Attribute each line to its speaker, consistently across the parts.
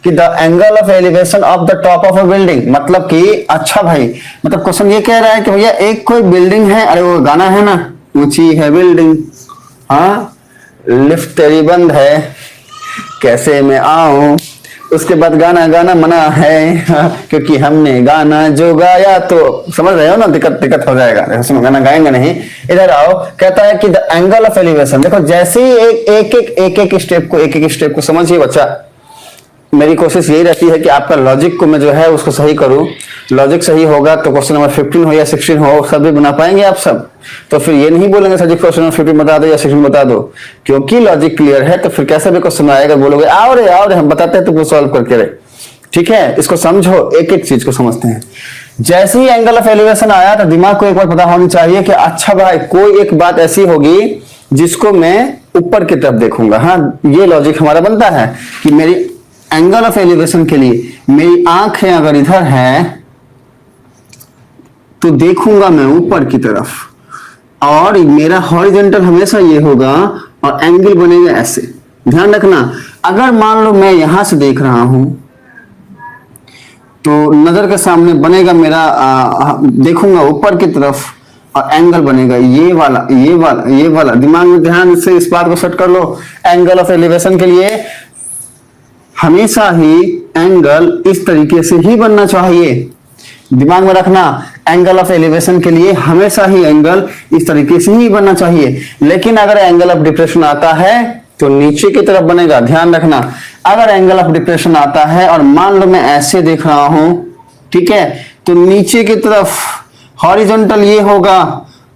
Speaker 1: कि the angle of elevation of the top of a building, मतलब कि अच्छा भाई, मतलब क्वेश्चन ये कह रहा है कि भैया एक कोई बिल्डिंग है, अरे वो गाना है ना, ऊंची है बिल्डिंग, हाँ लिफ्ट तेरी बंद है, कैसे मैं आऊं, उसके बाद गाना गाना मना है, क्योंकि हमने गाना जो गाया, तो समझ रहे हो ना, दिक्कत दिक्कत हो जाएगा, गाना गाएंगे नहीं। इधर आओ, कहता है कि द एंगल ऑफ एलिवेशन, देखो जैसे ही एक एक स्टेप को समझिए बच्चा। मेरी कोशिश यही रहती है कि आपका लॉजिक को मैं जो है उसको सही करूं, लॉजिक सही होगा तो क्वेश्चन नंबर 15 हो या 16 हो, सब भी बना पाएंगे आप सब। तो फिर ये नहीं बोलेंगे सर जी क्वेश्चन नंबर 15 बता दो या 16 बता दो, क्योंकि लॉजिक क्लियर है तो फिर कैसे भी क्वेश्चन आएगा, बोलोगे आओ रे हम बताते हैं तुमको सॉल्व करके रे। ठीक है, इसको समझो, एक एक चीज को समझते हैं। जैसे ही एंगल ऑफ एलिवेशन आया तो दिमाग को एक बार पता होनी चाहिए कि अच्छा भाई कोई एक बात ऐसी होगी जिसको मैं ऊपर की तरफ देखूंगा। हाँ, ये लॉजिक हमारा बनता है कि मेरी एंगल ऑफ एलिवेशन के लिए मेरी आंखें अगर इधर है तो देखूंगा मैं ऊपर की तरफ, और मेरा हॉरिजॉन्टल हमेशा ये होगा और एंगल बनेगा ऐसे। ध्यान रखना, अगर मान लो मैं यहां से देख रहा हूं तो नजर के सामने बनेगा मेरा देखूंगा ऊपर की तरफ और एंगल बनेगा ये वाला ये वाला ये वाला। दिमाग में ध्यान से इस बात को सेट कर लो, एंगल ऑफ एलिवेशन के लिए हमेशा ही एंगल इस तरीके से ही बनना चाहिए। दिमाग में रखना, एंगल ऑफ एलिवेशन के लिए हमेशा ही एंगल इस तरीके से ही बनना चाहिए। लेकिन अगर एंगल ऑफ डिप्रेशन आता है तो नीचे की तरफ बनेगा। ध्यान रखना, अगर एंगल ऑफ डिप्रेशन आता है और मान लो मैं ऐसे देख रहा हूं, ठीक है, तो नीचे की तरफ हॉरिजॉन्टल ये होगा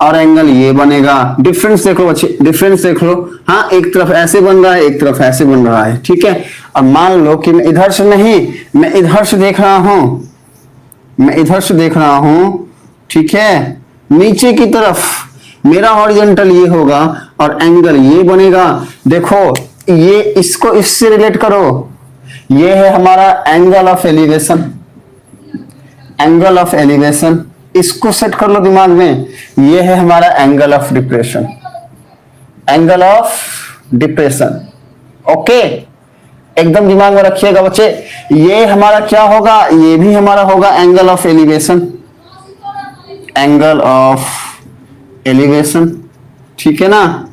Speaker 1: और एंगल ये बनेगा। डिफरेंस देख लो बच्चे, डिफरेंस देख लो। हाँ, एक तरफ ऐसे बन रहा है, एक तरफ ऐसे बन रहा है, ठीक है। अब मान लो कि मैं इधर से नहीं, मैं इधर से देख रहा हूं, मैं इधर से देख रहा हूं, ठीक है, नीचे की तरफ मेरा हॉरिजॉन्टल ये होगा और एंगल ये बनेगा। देखो ये, इसको इससे रिलेट करो, ये है हमारा angle of elevation, angle of elevation, इसको सेट कर लो दिमाग में। ये है हमारा angle of depression, angle of depression. Okay, एकदम दिमाग में रखिएगा बच्चे। ये हमारा क्या होगा, ये भी हमारा होगा angle of elevation, angle of elevation, ठीक है ना।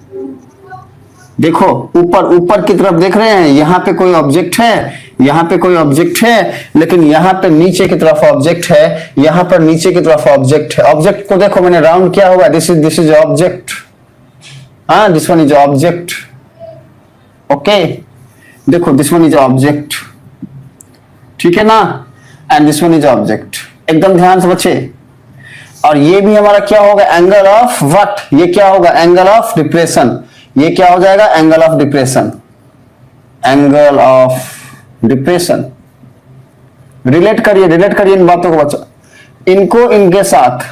Speaker 1: देखो ऊपर ऊपर की तरफ देख रहे हैं, यहां पे कोई ऑब्जेक्ट है, यहां पे कोई ऑब्जेक्ट है, लेकिन यहां पे नीचे की तरफ ऑब्जेक्ट है, यहां पर नीचे की तरफ ऑब्जेक्ट है। ऑब्जेक्ट को देखो मैंने राउंड किया हुआ, दिस इज ऑब्जेक्ट, हाँ this one is object. Okay, देखो दिस वन इज ऑब्जेक्ट, ठीक है ना, and this one is object. एकदम ध्यान से बच्चे। और ये भी हमारा क्या होगा, एंगल ऑफ व्हाट, ये क्या होगा, एंगल ऑफ डिप्रेशन। ये क्या हो जाएगा, angle of depression, angle of depression. Relate करिए इन बातों को बच्चा, इनको इनके साथ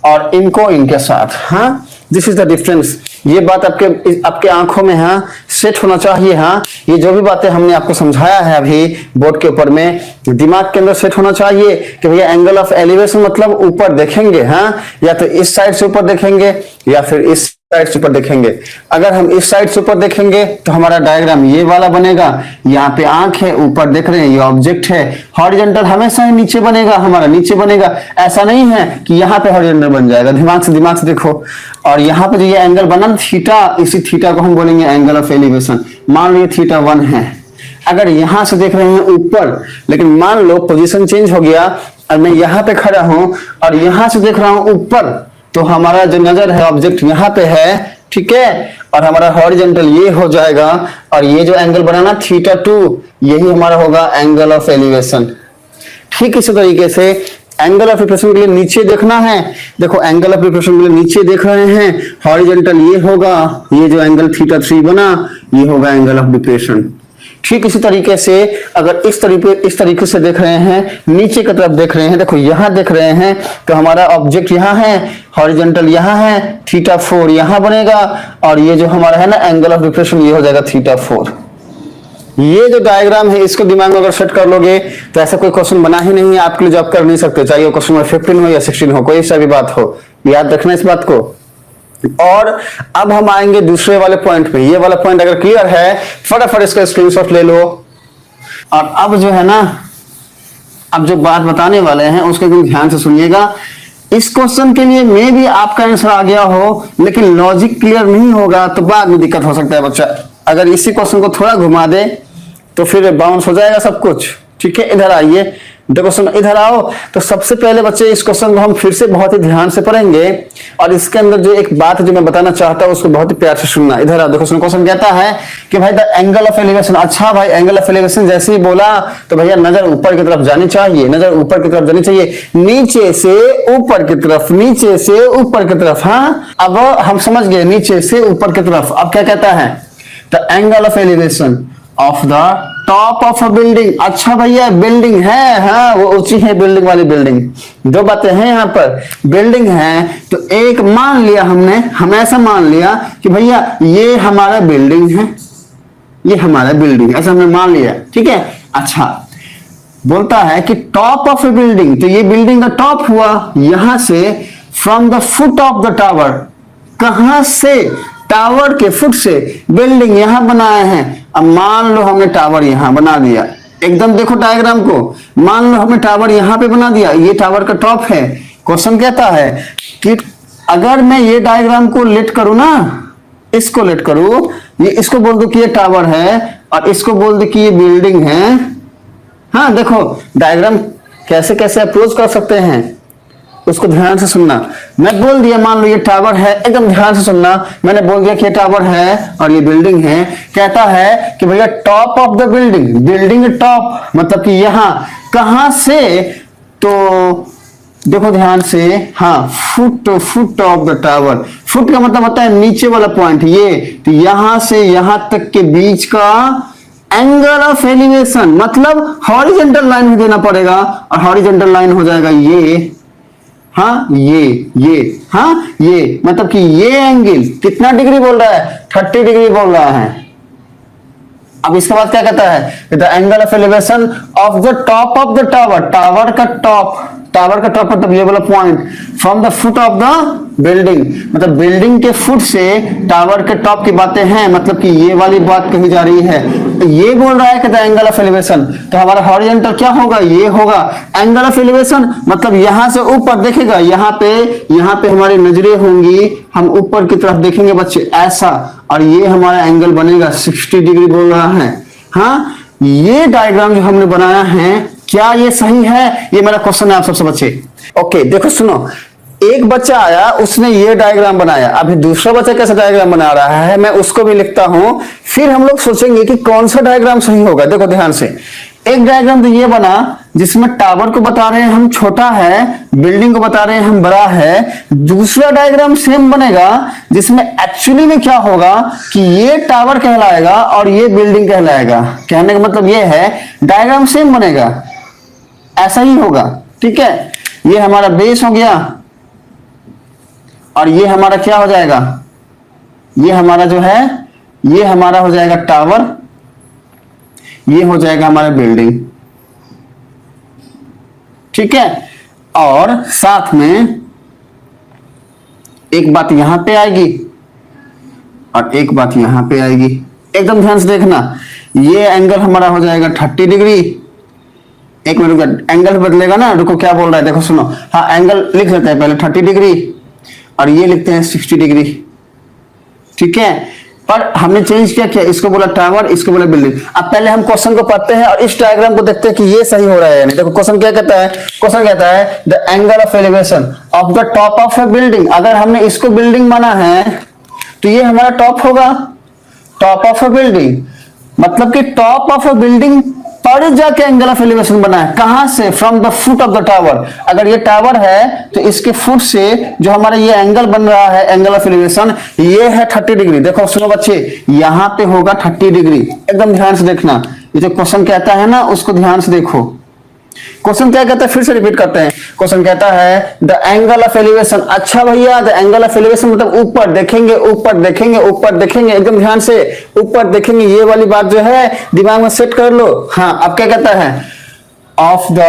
Speaker 1: और इनको इनके साथ। हाँ, दिस इज द डिफरेंस। ये बात आपके आंखों में हाँ सेट होना चाहिए। हाँ, ये जो भी बातें हमने आपको समझाया है अभी बोर्ड के ऊपर में, दिमाग के अंदर सेट होना चाहिए कि भैया एंगल ऑफ एलिवेशन मतलब ऊपर देखेंगे, हाँ, या तो इस साइड से ऊपर देखेंगे या फिर इस साइड से ऊपर देखेंगे। अगर हम इस साइड से ऊपर देखेंगे तो हमारा डायग्राम ये वाला बनेगा। यहाँ पे आंख है, ऊपर देख रहे हैं, ये ऑब्जेक्ट है। हॉरिजॉन्टल हमेशा ही नीचे बनेगा, हमारा नीचे बनेगा। ऐसा नहीं है कि यहाँ पे हॉरिजॉन्टल बन जाएगा। दिमाग से देखो। और यहाँ पे जो ये एंगल बना थीटा, इसी थीटा को हम बोलेंगे एंगल ऑफ एलिवेशन। मान लो ये थीटा 1 है। अगर यहां से देख रहे हैं ऊपर, लेकिन मान लो पोजीशन चेंज हो गया और मैं यहाँ पे खड़ा हूं और यहां से देख रहा हूं ऊपर, तो हमारा जो नजर है ऑब्जेक्ट यहाँ पे है, ठीक है, और हमारा हॉरिजॉन्टल ये हो जाएगा। और ये जो एंगल बना ना थीटा 2, यही हमारा होगा एंगल ऑफ एलिवेशन। ठीक इसी तरीके से एंगल ऑफ डिप्रेशन के लिए नीचे देखना है। देखो एंगल ऑफ डिप्रेशन के लिए नीचे देख रहे हैं, हॉरिजॉन्टल ये होगा, ये जो एंगल थीटा 3 बना ये होगा एंगल ऑफ डिप्रेशन। ठीक इसी तरीके से अगर इस तरीके से देख रहे हैं, नीचे की तरफ देख रहे हैं, देखो यहां देख रहे हैं तो हमारा ऑब्जेक्ट यहां है, हॉरिजॉन्टल यहां है, थीटा 4 यहां बनेगा, और ये जो हमारा है ना एंगल ऑफ डिप्रेशन ये हो जाएगा थीटा 4। ये जो डायग्राम है इसको दिमाग में अगर सेट कर लोगे तो ऐसा कोई क्वेश्चन बना ही नहीं है आपके लिए जो आप कर नहीं सकते, चाहे वो क्वेश्चन नंबर 15 हो या 16 हो, कोई सा भी बात हो। याद रखना इस बात को। और अब हम आएंगे दूसरे वाले पॉइंट पे। ये वाला पॉइंट अगर क्लियर है फटाफट इसका स्क्रीनशॉट ले लो। और अब जो है ना, अब जो बात बताने वाले हैं उसको एकदम ध्यान से सुनिएगा। इस क्वेश्चन के लिए मे भी आपका आंसर आ गया हो, लेकिन लॉजिक क्लियर नहीं होगा तो बाद में दिक्कत हो सकता है बच्चा। अगर इसी क्वेश्चन को थोड़ा घुमा दे तो फिर बाउंस हो जाएगा सब कुछ। ठीक है, इधर आइए, देखो सुनो, इधर आओ। तो सबसे पहले बच्चे इस क्वेश्चन को हम फिर से बहुत ही ध्यान से पढ़ेंगे, और इसके अंदर जो एक बात जो मैं बताना चाहता हूं उसको बहुत ही प्यार से सुनना। इधर आओ, देखो सुनो, क्वेश्चन कहता है कि भाई द एंगल ऑफ एलिवेशन। अच्छा भाई, एंगल ऑफ एलिवेशन जैसे ही बोला तो भैया नजर ऊपर की तरफ जानी चाहिए, नजर ऊपर की तरफ जानी चाहिए, नीचे से ऊपर की तरफ, नीचे से ऊपर की तरफ। हाँ, अब हम समझ गए, नीचे से ऊपर की तरफ। अब क्या कहता है, the angle of elevation of the top of a building. अच्छा भैया, बिल्डिंग है, हाँ वो ऊंची है, बिल्डिंग वाली बिल्डिंग। दो बातें हैं यहाँ पर, बिल्डिंग है तो एक मान लिया हमने, हम ऐसा मान लिया कि भैया ये हमारा बिल्डिंग है, ये हमारा बिल्डिंग, ऐसा हमने मान लिया। ठीक है, अच्छा बोलता है कि टॉप ऑफ ए बिल्डिंग, तो ये बिल्डिंग का टॉप हुआ, यहां से from the foot of the tower, कहां से, टावर के फुट से बिल्डिंग यहां बनाए हैं। अब मान लो हमने टावर यहां बना दिया, एकदम देखो डायग्राम को, मान लो हमने टावर यहां पे बना दिया, ये टावर का टॉप है। क्वेश्चन कहता है कि अगर मैं ये डायग्राम को लेट करूं ना, इसको लेट करूं, ये इसको बोल दो कि ये टावर है और इसको बोल दो कि ये बिल्डिंग है। हाँ देखो डायग्राम कैसे कैसे अप्रोच कर सकते हैं, उसको ध्यान से सुनना। मैं बोल दिया मान लो ये टावर है, एकदम ध्यान से सुनना, मैंने बोल दिया कि ये टावर है और ये बिल्डिंग है। कहता है कि भैया top of the building, building top मतलब कि यहां, कहां से, तो देखो ध्यान से, हाँ foot, foot of the tower, foot का मतलब होता है नीचे वाला पॉइंट, ये तो यहां से यहां तक के बीच का एंगल ऑफ एलिवेशन, मतलब हॉरिजॉन्टल लाइन भी देना पड़ेगा, और हॉरिजॉन्टल लाइन हो जाएगा ये, हाँ ये, हाँ ये, मतलब कि ये एंगल कितना डिग्री बोल रहा है, 30 डिग्री बोल रहा है। अब इसके बाद क्या कहता है, the angle of elevation of the top of the tower, tower का टॉप, टावर का टॉप मतलब ये वाला point, from the foot of the building, मतलब बिल्डिंग के फुट से टावर के टॉप की बातें हैं, मतलब कि ये वाली बात कही जा रही है। तो ये बोल रहा है कि द एंगल ऑफ एलिवेशन, तो हमारा हॉरिजॉन्टल क्या होगा, ये होगा। एंगल ऑफ एलिवेशन मतलब यहां से ऊपर देखेगा, यहाँ पे हमारी नजरें होंगी, हम ऊपर की तरफ देखेंगे बच्चे ऐसा, और ये हमारा एंगल बनेगा 60 डिग्री बोल रहा है। हाँ, ये डायग्राम जो हमने बनाया है क्या ये सही है, ये मेरा क्वेश्चन है आप सबसे बच्चे। ओके देखो सुनो, एक बच्चा आया उसने ये डायग्राम बनाया, अभी दूसरा बच्चा कैसा डायग्राम बना रहा है मैं उसको भी लिखता हूं, फिर हम लोग सोचेंगे कि कौन सा डायग्राम सही होगा। देखो ध्यान से, एक डायग्राम तो ये बना जिसमें टावर को बता रहे हैं हम छोटा है, बिल्डिंग को बता रहे हैं हम बड़ा है। दूसरा डायग्राम सेम बनेगा जिसमें एक्चुअली में क्या होगा कि ये टावर कहलाएगा और ये बिल्डिंग कहलाएगा। कहने का मतलब ये है डायग्राम सेम बनेगा, ऐसा ही होगा। ठीक है, ये हमारा बेस हो गया और ये हमारा क्या हो जाएगा, ये हमारा जो है, ये हमारा हो जाएगा टावर, ये हो जाएगा हमारा बिल्डिंग। ठीक है, और साथ में एक बात यहां पे आएगी और एक बात यहां पे आएगी, एकदम ध्यान से देखना। ये एंगल हमारा हो जाएगा 30 डिग्री। एक मिनट, एंगल बदलेगा ना, रुको क्या बोल रहा है देखो सुनो। हाँ एंगल लिख लेते हैं पहले 30 डिग्री और ये लिखते हैं 60 डिग्री। ठीक है, पर हमने चेंज क्या किया, इसको बोला टावर, इसको बोला बिल्डिंग। अब पहले हम क्वेश्चन को पढ़ते हैं और इस डायग्राम को देखते हैं कि ये सही हो रहा है या नहीं। देखो क्वेश्चन क्या कहता है, क्वेश्चन कहता है the angle of elevation of the top of a building. अगर हमने इसको बिल्डिंग माना है तो ये हमारा टॉप होगा, टॉप ऑफ अ बिल्डिंग, मतलब कि टॉप ऑफ अ बिल्डिंग पर जाके एंगल ऑफ एलिवेशन बना है। कहां से, from the foot of the tower. अगर ये टावर है तो इसके फुट से जो हमारा ये एंगल बन रहा है, एंगल ऑफ एलिवेशन, ये है 30 डिग्री। देखो सुनो बच्चे, यहां पे होगा 30 डिग्री, एकदम ध्यान से देखना। ये जो क्वेश्चन कहता है ना उसको ध्यान से देखो। क्वेश्चन क्या कहता है, फिर से रिपीट करते हैं। क्वेश्चन कहता है द एंगल ऑफ एलिवेशन। अच्छा भैया, द एंगल ऑफ एलिवेशन मतलब ऊपर देखेंगे, ऊपर देखेंगे, ऊपर देखेंगे, एकदम ध्यान से ऊपर देखेंगे। ये वाली बात जो है दिमाग में सेट कर लो। हाँ, अब क्या कहता है, of the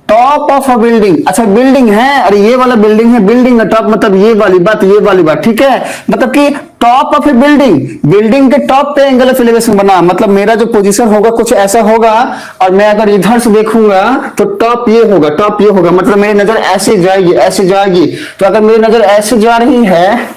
Speaker 1: top of a building. अच्छा बिल्डिंग है, अरे ये वाला बिल्डिंग है, बिल्डिंग का टॉप मतलब ये वाली बात, ये वाली बात, ठीक है। मतलब कि top of A building, building के टॉप पे एंगल ऑफ एलिवेशन बना, मतलब मेरा जो पोजीशन होगा कुछ ऐसा होगा, और मैं अगर इधर से देखूंगा तो टॉप ये होगा, टॉप ये होगा, मतलब मेरी नजर ऐसे जाएगी, ऐसे जाएगी। तो अगर मेरी नजर ऐसे जा रही है,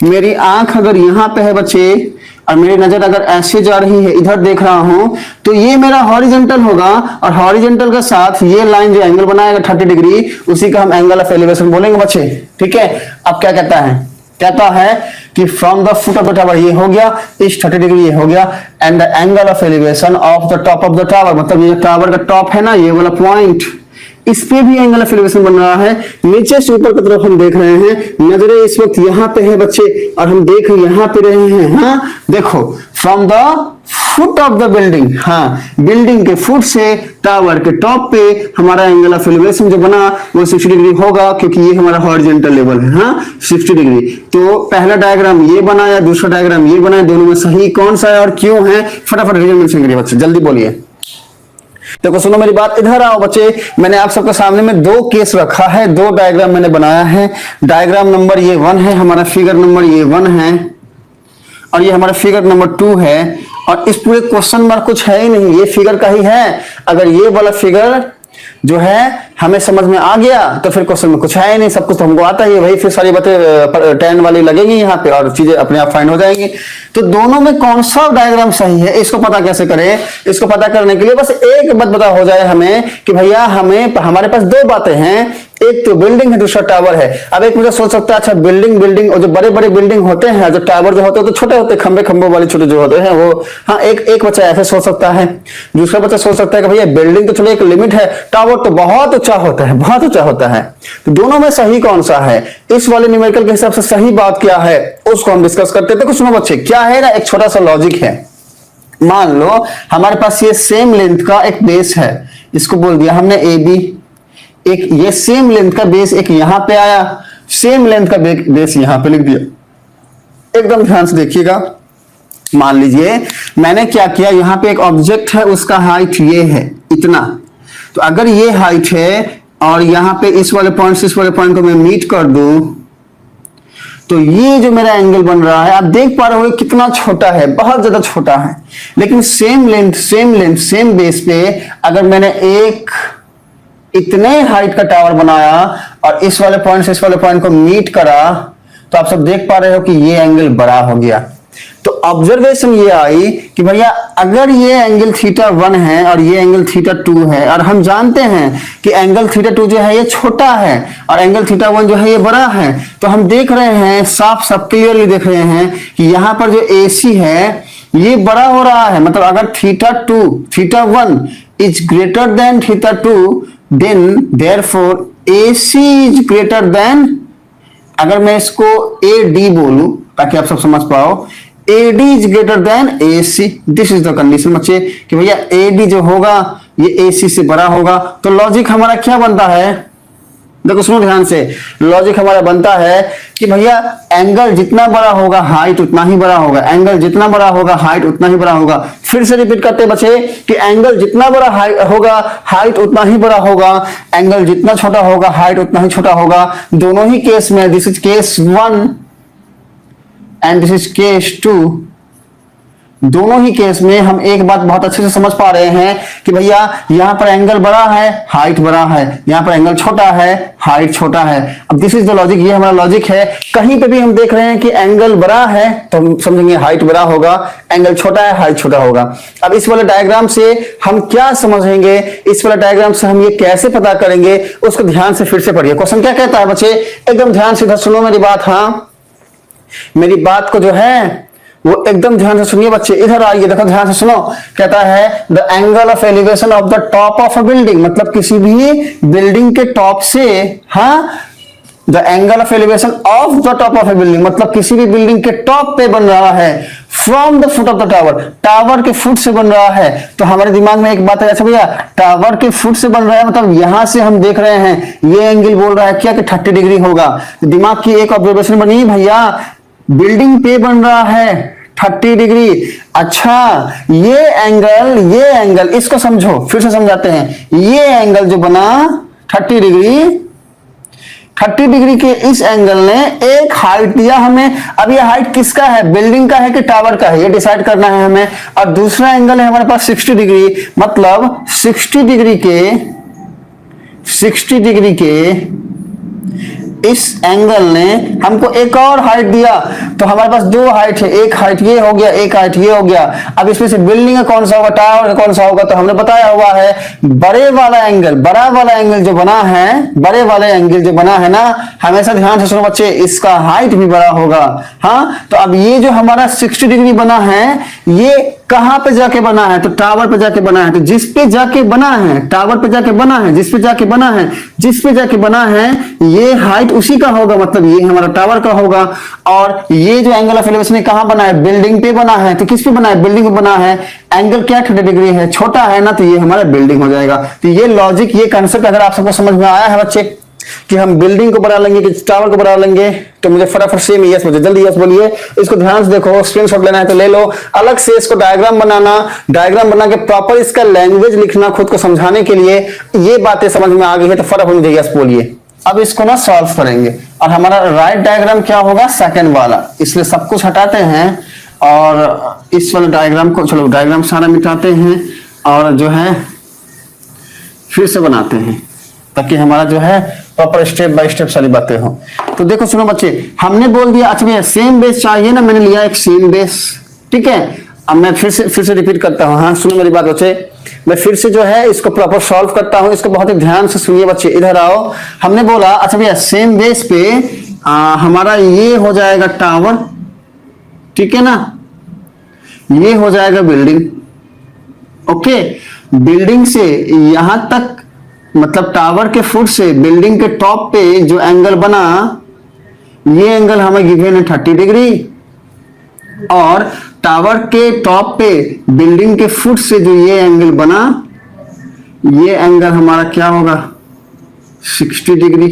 Speaker 1: मेरी आंख अगर यहां पे है बच्चे, और मेरी नजर अगर ऐसे जा रही है, इधर देख रहा हूं, तो ये मेरा हॉरिजॉन्टल होगा, और हॉरिजॉन्टल के साथ ये लाइन जो एंगल बनाएगा 30 डिग्री, उसी का हम एंगल ऑफ एलिवेशन बोलेंगे बच्चे, ठीक है। अब क्या कहता है, कहता है कि from the foot of the tower ये हो गया, इस 30 डिग्री ये हो गया, and the angle of elevation of the top of the tower, मतलब ये टावर का टॉप है ना, ये वाला पॉइंट, इस पे भी एंगल ऑफ एलिवेशन बन रहा है। नीचे से ऊपर की तरफ हम देख रहे हैं, नजरें इस वक्त यहाँ पे है बच्चे, और हम देख यहाँ पे रहे हैं। हाँ देखो, from the foot of the building, हाँ बिल्डिंग के फुट से टावर के टॉप पे हमारा एंगल ऑफ एलिवेशन जो बना वो 60 डिग्री होगा, क्योंकि ये हमारा हॉरिजॉन्टल लेवल है। हाँ 60 डिग्री। तो पहला डायग्राम ये बना या दूसरा डायग्राम ये बना, दोनों में सही कौन सा है और क्यों है, फटाफट मेंशन करिए बच्चे, जल्दी बोलिए। देखो सुनो मेरी बात, इधर आओ बच्चे। मैंने आप सबके सामने में दो केस रखा है, दो डायग्राम मैंने बनाया है। डायग्राम नंबर ये 1 है, हमारा फिगर नंबर ये 1 है, और ये हमारा फिगर नंबर 2 है। और इस पूरे क्वेश्चन में कुछ है ही नहीं, ये फिगर का ही है। अगर ये वाला फिगर जो है हमें समझ में आ गया तो फिर क्वेश्चन में कुछ है ही नहीं, सब कुछ तो हमको आता ही है भाई, फिर सारी बातें 10 वाली लगेगी यहाँ पे और चीजें अपने आप फाइंड हो जाएंगी। तो दोनों में कौन सा डायग्राम सही है इसको पता कैसे करें, इसको पता करने के लिए बस एक बात पता हो जाए हमें कि भैया हमारे पास दो बातें हैं, एक तो बिल्डिंग है, दूसरा टावर है। अब एक मुझे सोच सकता है, अच्छा बिल्डिंग और जो बड़े बड़े बिल्डिंग होते हैं, जो टावर जो होते हैं तो छोटे होते हैं, खंबे वाले छोटे जो होते हैं वो, हाँ एक बच्चा ऐसे सोच सकता है। दूसरा बच्चा सोच सकता है कि भैया बिल्डिंग तो चलो एक लिमिट है, टावर तो बहुत ऊंचा होता है, बहुत ऊंचा होता है। तो दोनों में सही कौन सा है, इस वाले न्यूमेरिकल के हिसाब से सही बात क्या है उसको हम डिस्कस करते हैं। तो सुनो बच्चे, क्या है ना, एक छोटा सा लॉजिक है। मान लो हमारे पास ये सेम लेंथ का एक बेस है, इसको बोल दिया हमने ए बी। एक ये सेम लेंथ का बेस एक यहां पे आया, सेम लेंथ का बेस यहां पे लिख दिया। एकदम ध्यान से देखिएगा। मान लीजिए मैंने क्या किया, यहां पे एक ऑब्जेक्ट है, उसका हाइट ये है इतना। तो अगर ये हाइट है और यहां पे इस वाले पॉइंट से इस वाले पॉइंट को मैं मीट कर दूं, तो ये जो मेरा एंगल बन रहा है आप देख पा रहे हो कितना छोटा है, बहुत ज्यादा छोटा है। लेकिन सेम लेंथ सेम बेस पे अगर मैंने एक इतने हाइट का टावर बनाया और इस वाले पॉइंट से इस वाले पॉइंट को मीट करा, तो आप सब देख पा रहे हो कि ये एंगल बड़ा हो गया। तो ऑब्जर्वेशन ये आई कि भैया अगर ये एंगल θ1 है और ये एंगल θ2 है, और हम जानते हैं कि एंगल θ2 जो है ये छोटा है और एंगल θ1 जो है ये बड़ा है, तो हम देख रहे हैं साफ क्लियरली देख रहे हैं कि यहां पर जो AC है ये बड़ा हो रहा है। मतलब अगर θ1 is greater than θ2, then therefore AC is greater than, अगर मैं इसको AD बोलूं ताकि आप सब समझ पाओ, AD is greater than AC, this is the condition बच्चे, कि भैया AD जो होगा ये AC से बड़ा होगा। तो लॉजिक हमारा क्या बनता है, देखो सुनो ध्यान से, लॉजिक हमारा बनता है कि भैया एंगल जितना बड़ा होगा हाइट उतना ही बड़ा होगा, एंगल जितना बड़ा होगा हाइट उतना ही बड़ा होगा। फिर से रिपीट करते बच्चे कि एंगल जितना बड़ा होगा हाइट उतना ही बड़ा होगा, एंगल जितना छोटा होगा हाइट उतना ही छोटा होगा। दोनों ही केस में, this is case 1 and this is case 2, दोनों ही केस में हम एक बात बहुत अच्छे से समझ पा रहे हैं कि भैया यहां पर एंगल बड़ा है हाइट बड़ा है, यहां पर एंगल छोटा है हाइट छोटा है। अब दिस इज द लॉजिक, ये हमारा लॉजिक है। कहीं पे भी हम देख रहे हैं कि एंगल बड़ा है तो हम समझेंगे हाइट बड़ा होगा, एंगल छोटा है हाइट छोटा होगा। अब इस वाले डायग्राम से हम क्या समझेंगे, इस वाले डायग्राम से हम ये कैसे पता करेंगे, उसको ध्यान से फिर से पढ़िए। क्वेश्चन क्या कहता है बच्चे, एकदम ध्यान से इधर सुनो मेरी बात। हाँ मेरी बात को जो है वो एकदम ध्यान से सुनिए बच्चे, इधर आइए, देखो ध्यान से सुनो। कहता है the angle of elevation of the top of a building, मतलब किसी भी बिल्डिंग के टॉप से, हाँ the angle of elevation of the top of A building, मतलब किसी भी बिल्डिंग के टॉप पे बन रहा है, from the foot of the tower, tower के फुट से बन रहा है। तो हमारे दिमाग में एक बात है, अच्छा भैया टावर के फुट से बन रहा है मतलब यहां से हम देख रहे हैं ये एंगल बोल रहा है क्या कि 30 डिग्री होगा। दिमाग की एक ऑब्जर्वेशन बनी, भैया बिल्डिंग पे बन रहा है 30 डिग्री। अच्छा, ये एंगल इसको समझो, फिर से समझाते हैं। ये एंगल जो बना 30 डिग्री, 30 डिग्री के इस एंगल ने एक हाइट दिया हमें। अब ये हाइट किसका है, बिल्डिंग का है कि टावर का है, ये डिसाइड करना है हमें। और दूसरा एंगल है हमारे पास 60 डिग्री, मतलब 60 डिग्री के इस एंगल ने हमको एक और हाइट दिया। तो हमारे पास दो हाइट है, एक हाइट ये हो गया, एक हाइट ये हो गया। अब इसमें से बिल्डिंग का कौन सा होगा, टावर का कौन सा होगा, तो हमने बताया हुआ है बड़ा वाला एंगल जो बना है ना, हमेशा ध्यान से सुनो बच्चे, इसका हाइट भी बड़ा होगा। हाँ, तो अब ये जो हमारा 60 डिग्री बना है, ये कहां पे जाके बना है, तो टावर पे जाके बना है। तो जिस पे जाके बना है, टावर पे जाके बना है, जिस पे जाके बना है, ये हाइट उसी का होगा, मतलब ये हमारा टावर का होगा। और ये जो एंगल ऑफ एलिवेशन कहां बना है, बिल्डिंग पे बना है। तो किस पे बना है, बिल्डिंग पे बना है। एंगल क्या 30 डिग्री है, छोटा है ना, तो ये हमारा बिल्डिंग हो जाएगा। तो ये लॉजिक, ये कंसेप्ट अगर आप सबको समझ में आया है बच्चे, कि हम बिल्डिंग को बना लेंगे कि टावर को बना लेंगे, तो मुझे फटाफट से यस बोलिए, जल्दी यस बोलिए। इसको ध्यान से देखो, स्क्रीनशॉट लेना है तो ले लो, अलग से इसको डायग्राम बना के प्रॉपर इसका लैंग्वेज लिखना खुद को समझाने के लिए। ये बातें समझ में आ गई है तो फटाफट मुझे यस बोलिए। अब इसको ना सॉल्व करेंगे, और हमारा राइट डायग्राम क्या होगा, सेकंड वाला। इसलिए सब कुछ हटाते हैं और इस वाले डायग्राम को, चलो डायग्राम सारा मिटाते हैं और जो है फिर से बनाते हैं, ताकि हमारा जो है प्रॉपर स्टेप बाय स्टेप सारी बातें हो। तो देखो सुनो बच्चे, हमने बोल दिया, अच्छा भैया सेम बेस चाहिए ना, मैंने लिया एक सेम बेस, ठीक है। अब मैं फिर से रिपीट करता हूँ। हाँ सुनो मेरी बात बच्चे, मैं फिर से जो है इसको प्रॉपर सॉल्व करता हूँ। इसको बहुत ही ध्यान से सुनिए बच्चे, इधर आओ। हमने बोला अच्छा भैया सेम बेस पे हमारा ये हो जाएगा टावर, ठीक है ना, ये हो जाएगा बिल्डिंग। ओके, बिल्डिंग से यहां तक, मतलब टावर के फुट से बिल्डिंग के टॉप पे जो एंगल बना, ये एंगल हमें गिवन है 30 डिग्री। और टावर के टॉप पे बिल्डिंग के फुट से जो ये एंगल बना, ये एंगल हमारा क्या होगा, 60 डिग्री।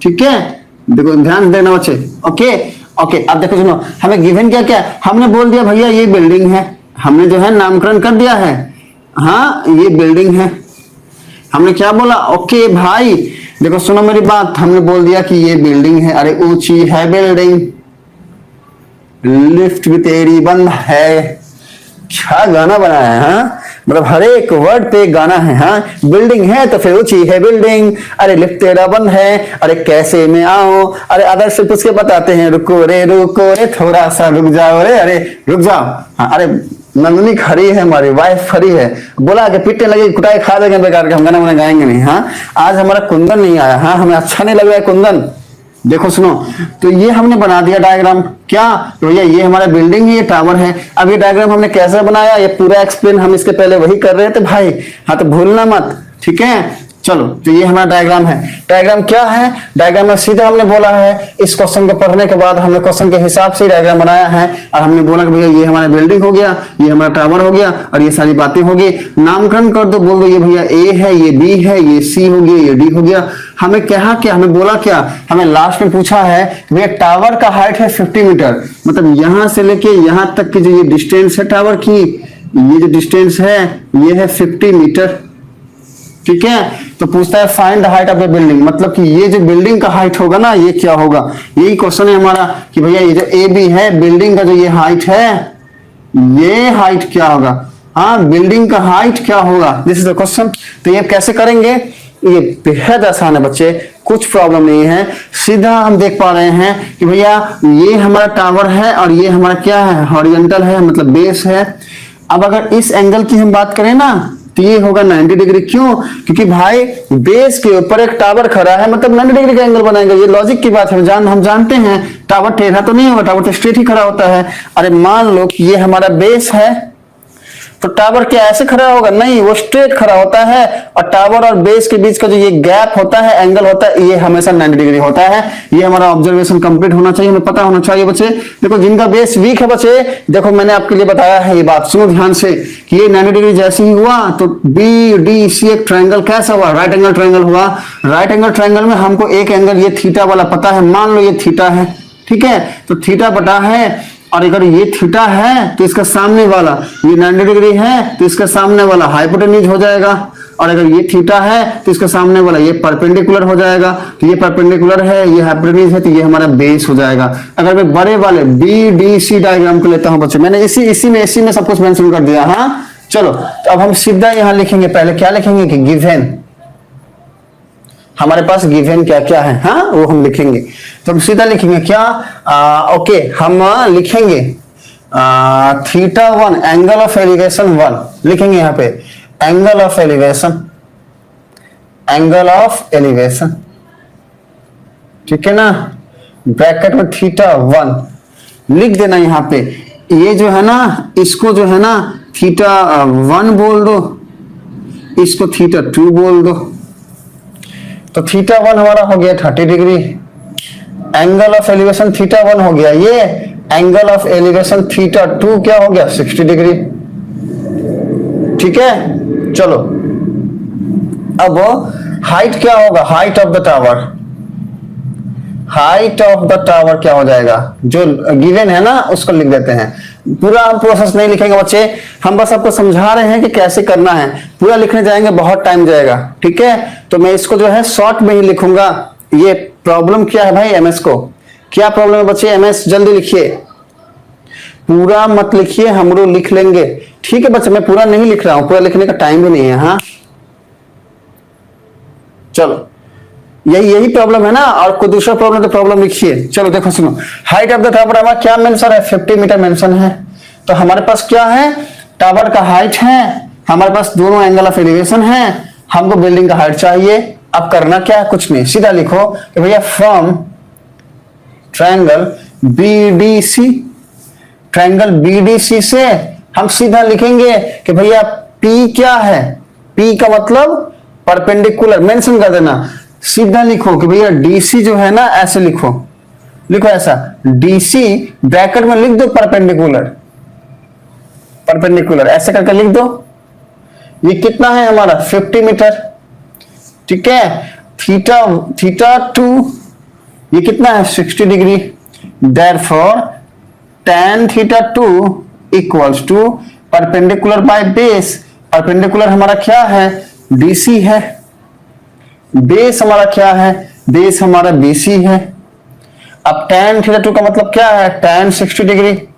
Speaker 1: ठीक है, देखो ध्यान देना बच्चे। ओके, अब देखो सुनो, हमें गिवन क्या क्या, हमने बोल दिया भैया ये बिल्डिंग है, हमने जो है नामकरण कर दिया है। हाँ ये बिल्डिंग है, हमने क्या बोला, ओके भाई देखो सुनो मेरी बात, हमने बोल दिया कि ये बिल्डिंग है। अरे ऊंची है बिल्डिंग, लिफ्ट भी तेरी बंद है। क्या गाना बनाया है, हाँ मतलब हर एक वर्ड पे एक गाना है। हाँ, बिल्डिंग है तो फिर ऊंची है बिल्डिंग, अरे लिफ्ट तेरा बंद है, अरे कैसे में आओ, अरे अदर से पूछ के बताते हैं, रुको रे थोड़ा सा रुक जाओ रे, अरे रुक जाओ। हाँ, अरे नंदनी खड़ी है, हमारी वाइफ खड़ी है, बोला कि पिटने लगी, कुटाई खा देंगे बेकार के, हम गाना वाना गाएंगे नहीं। हाँ, आज हमारा कुंदन नहीं आया, हाँ हमें अच्छा नहीं लग रहा है कुंदन। देखो सुनो, तो ये हमने बना दिया डायग्राम, क्या तो भैया ये हमारा बिल्डिंग है, ये टावर है। अब ये डायग्राम हमने कैसे बनाया, ये पूरा एक्सप्लेन हम इसके पहले वही कर रहे थे भाई। हाँ तो भूलना मत, ठीक है। चलो, तो ये हमारा डायग्राम है। डायग्राम क्या है, डायग्राम में सीधा हमने बोला है, इस क्वेश्चन को पढ़ने के बाद हमने क्वेश्चन के हिसाब से डायग्राम बनाया है, और हमने बोला कि भैया ये हमारा बिल्डिंग हो गया, ये हमारा टावर हो गया, और ये सारी बातें हो गई। नामकरण कर दो, बोल दो ये भैया ए है, ये बी है, ये सी हो गया, ये डी हो गया। हमें कहा क्या, हमें बोला क्या, हमें लास्ट में पूछा है भैया टावर का हाइट है 50 मीटर, मतलब यहां से लेके यहां तक की जो ये डिस्टेंस है टावर की, ये जो डिस्टेंस है ये है 50 मीटर, ठीक है। तो पूछता है find the height of the building, मतलब कि ये जो बिल्डिंग का हाइट होगा ना, ये क्या होगा। यही क्वेश्चन है हमारा कि भैया ये जो ए बी है, बिल्डिंग का जो ये हाइट है, ये हाइट क्या होगा। हाँ, बिल्डिंग का हाइट क्या होगा, दिस इज द क्वेश्चन। तो ये कैसे करेंगे, ये बेहद आसान है बच्चे, कुछ प्रॉब्लम नहीं है। सीधा हम देख पा रहे हैं कि भैया ये हमारा टावर है और ये हमारा क्या है, हॉरिजॉन्टल है, मतलब बेस है। अब अगर इस एंगल की हम बात करें ना, तो ये होगा 90 डिग्री। क्यों, क्योंकि भाई बेस के ऊपर एक टावर खड़ा है, मतलब 90 डिग्री का एंगल बनाएंगे। ये लॉजिक की बात है, हम जानते हैं टावर टेढ़ा तो नहीं होगा, टावर तो स्ट्रेट ही खड़ा होता है। अरे मान लो कि ये हमारा बेस है, तो टावर क्या ऐसे खड़ा होगा, नहीं वो स्ट्रेट खड़ा होता है। और टावर और बेस के बीच का जो ये गैप होता है, एंगल होता है, ये हमेशा 90 डिग्री होता है। ये हमारा ऑब्जर्वेशन कंप्लीट होना चाहिए, हमें पता होना चाहिए बच्चे। देखो जिनका बेस वीक है बच्चे, देखो मैंने आपके लिए बताया है ये बात, सुनो ध्यान से कि ये 90 डिग्री जैसे ही हुआ तो बी डी सी एक ट्रायंगल कैसा हुआ, राइट एंगल ट्रायंगल हुआ। राइट एंगल ट्रायंगल में हमको एक एंगल ये थीटा वाला पता है, मान लो ये थीटा है, ठीक है, तो थीटा बटा है, और अगर ये थीटा है तो इसका सामने वाला ये 90 डिग्री है तो इसका सामने वाला हाइपोटेन्यूज हो जाएगा, और अगर ये थीटा है तो इसका सामने वाला ये परपेंडिकुलर हो जाएगा, तो ये परपेंडिकुलर है, ये हाइपोटेन्यूज है, तो ये हमारा बेस हो जाएगा। अगर मैं बड़े वाले BDC डायग्राम को लेता हूं बच्चों, मैंने इसी में सब कुछ मेंशन कर दिया। हाँ चलो, तो अब हम सीधा यहां लिखेंगे, पहले क्या लिखेंगे कि गिवन, हमारे पास गिवन क्या क्या है, हाँ वो हम लिखेंगे। तो हम सीधा लिखेंगे क्या, ओके हम लिखेंगे थीटा 1 एंगल ऑफ एलिवेशन 1 लिखेंगे यहाँ पे, एंगल ऑफ एलिवेशन, ठीक है ना, ब्रैकेट में थीटा 1 लिख देना यहाँ पे। ये जो है ना, इसको जो है ना थीटा 1 बोल दो, इसको थीटा 2 बोल दो, तो थीटा 1 हमारा हो गया 30 degree, angle of elevation theta 1 हो गया ये, एंगल ऑफ एलिवेशन थीटा 2 क्या हो गया 60 डिग्री, ठीक है। चलो अब हाइट क्या होगा, height of the tower, height of the tower क्या हो जाएगा, जो गिवन है ना उसको लिख देते हैं। पूरा हम प्रोसेस नहीं लिखेंगे बच्चे, हम बस आपको समझा रहे हैं कि कैसे करना है, पूरा लिखने जाएंगे बहुत टाइम जाएगा, ठीक है। तो मैं इसको जो है शॉर्ट में ही लिखूंगा। ये प्रॉब्लम क्या है भाई एमएस को, क्या प्रॉब्लम है बच्चे, एमएस जल्दी लिखिए, पूरा मत लिखिए, हम लोग लिख लेंगे, ठीक है बच्चे। मैं पूरा नहीं लिख रहा हूं, पूरा लिखने का टाइम भी नहीं है। हाँ चलो, यही प्रॉब्लम है ना, और कोई दूसरा प्रॉब्लम तो प्रॉब्लम लिखिए। चलो देखो सुनो, हाइट ऑफ द टावर हमारा क्या मेंशन है, 50 मीटर मेंशन है। तो हमारे पास क्या है, टावर का हाइट है, हमारे पास दोनों एंगल ऑफ एलिवेशन है, हमको बिल्डिंग का हाइट चाहिए। अब करना क्या है, कुछ नहीं, सीधा लिखो कि भैया फ्रॉम ट्रायंगल BDC से हम सीधा लिखेंगे कि भैया P क्या है, P का मतलब परपेंडिकुलर, मेंशन कर देना, सीधा लिखो कि भैया DC जो है ना, ऐसे लिखो ऐसा, DC ब्रैकेट में लिख दो परपेंडिकुलर ऐसे करके लिख दो। ये कितना है हमारा 50 मीटर, ठीक है। थीटा 2 ये कितना है 60 degree, therefore tan theta 2 equals to perpendicular by base, perpendicular हमारा क्या है DC है, बेस हमारा क्या है, बेस हमारा BC है। अब tan थीटा 2 का मतलब क्या है, tan 60 डिग्री।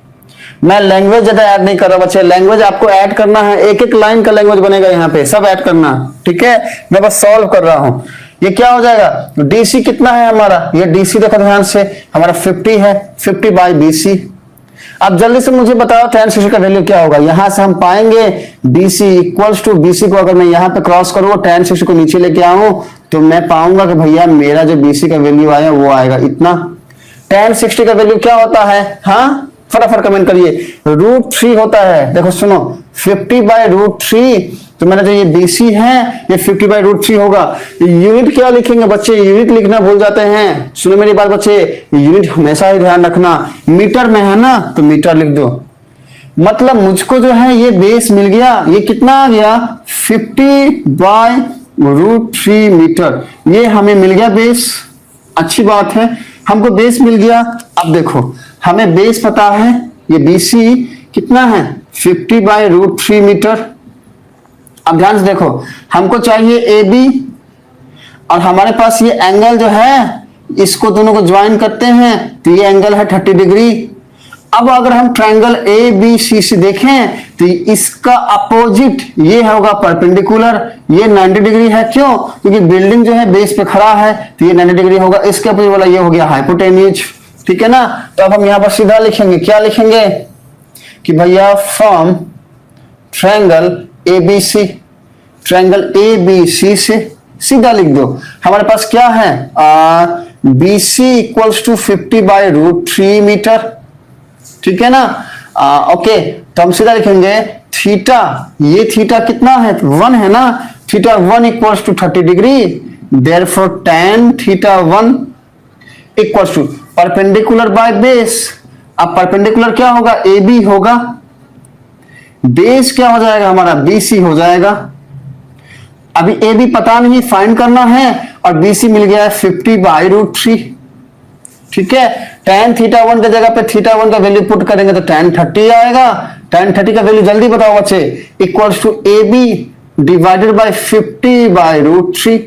Speaker 1: मैं लैंग्वेज ज्यादा ऐड नहीं कर रहा बच्चे, लैंग्वेज आपको ऐड करना है, एक एक लाइन का लैंग्वेज बनेगा यहाँ पे, सब ऐड करना, ठीक है। मैं बस सॉल्व कर रहा हूं। ये क्या हो जाएगा, DC कितना है हमारा, ये DC देखो ध्यान से, हमारा 50 है, 50 बाई BC। अब जल्दी से मुझे बताओ tan 60 का वैल्यू क्या होगा। यहां से हम पाएंगे BC इक्वल्स टू BC को अगर मैं यहाँ पे क्रॉस करूँ, tan 60 को नीचे लेके आऊं, तो मैं पाऊंगा कि भैया मेरा जो BC का वैल्यू आया वो आएगा इतना। tan 60 का वैल्यू क्या होता है, हाँ फटाफट कमेंट करिए, √3 होता है। देखो सुनो, 50 बाई √3, तो मैंने जो ये BC है ये 50 बाई √3 होगा। यूनिट क्या लिखेंगे बच्चे, यूनिट लिखना भूल जाते हैं, सुनो मेरी बात बच्चे, यूनिट हमेशा ही ध्यान रखना, मीटर में है ना तो मीटर लिख दो। मतलब मुझको जो है ये बेस मिल गया, ये कितना आ गया 50 बाई √3 मीटर, ये हमें मिल गया बेस, अच्छी बात है, हमको बेस मिल गया। अब देखो हमें बेस पता है, ये BC कितना है 50 बाई √3 मीटर। अब ध्यान से देखो, हमको चाहिए AB, और हमारे पास ये एंगल जो है, इसको दोनों को ज्वाइन करते हैं तो ये एंगल है 30 डिग्री। अब अगर हम ट्रायंगल ABC देखें तो इसका अपोजिट ये होगा परपेंडिकुलर, ये 90 डिग्री है, क्यों, क्योंकि बिल्डिंग जो है बेस पे खड़ा है तो ये 90 डिग्री होगा, इसके अपोजिट वाला ये हो गया हाइपोटेन्यूज, ठीक है ना। तो अब हम यहां पर सीधा लिखेंगे, क्या लिखेंगे कि भैया फ्रॉम ट्रायंगल ABC से सीधा लिख दो, हमारे पास क्या है BC equals to 50 by √3 metre, ठीक है ना। ओके, तो हम सीधा लिखेंगे थीटा, ये थीटा कितना है 1 है ना, theta 1 equals to 30 degree, therefore tan theta 1 equals to perpendicular by base. अब परपेंडिकुलर क्या होगा, AB होगा, बेस क्या हो जाएगा हमारा BC हो जाएगा। अभी AB पता नहीं, फाइंड करना है, और BC मिल गया है 50 बाई √3, ठीक है। tan θ1 की जगह पे θ1 का वैल्यू पुट करेंगे तो tan 30 आएगा। tan 30 का वैल्यू जल्दी बताओ बच्चे, equals to AB divided by 50 by √3।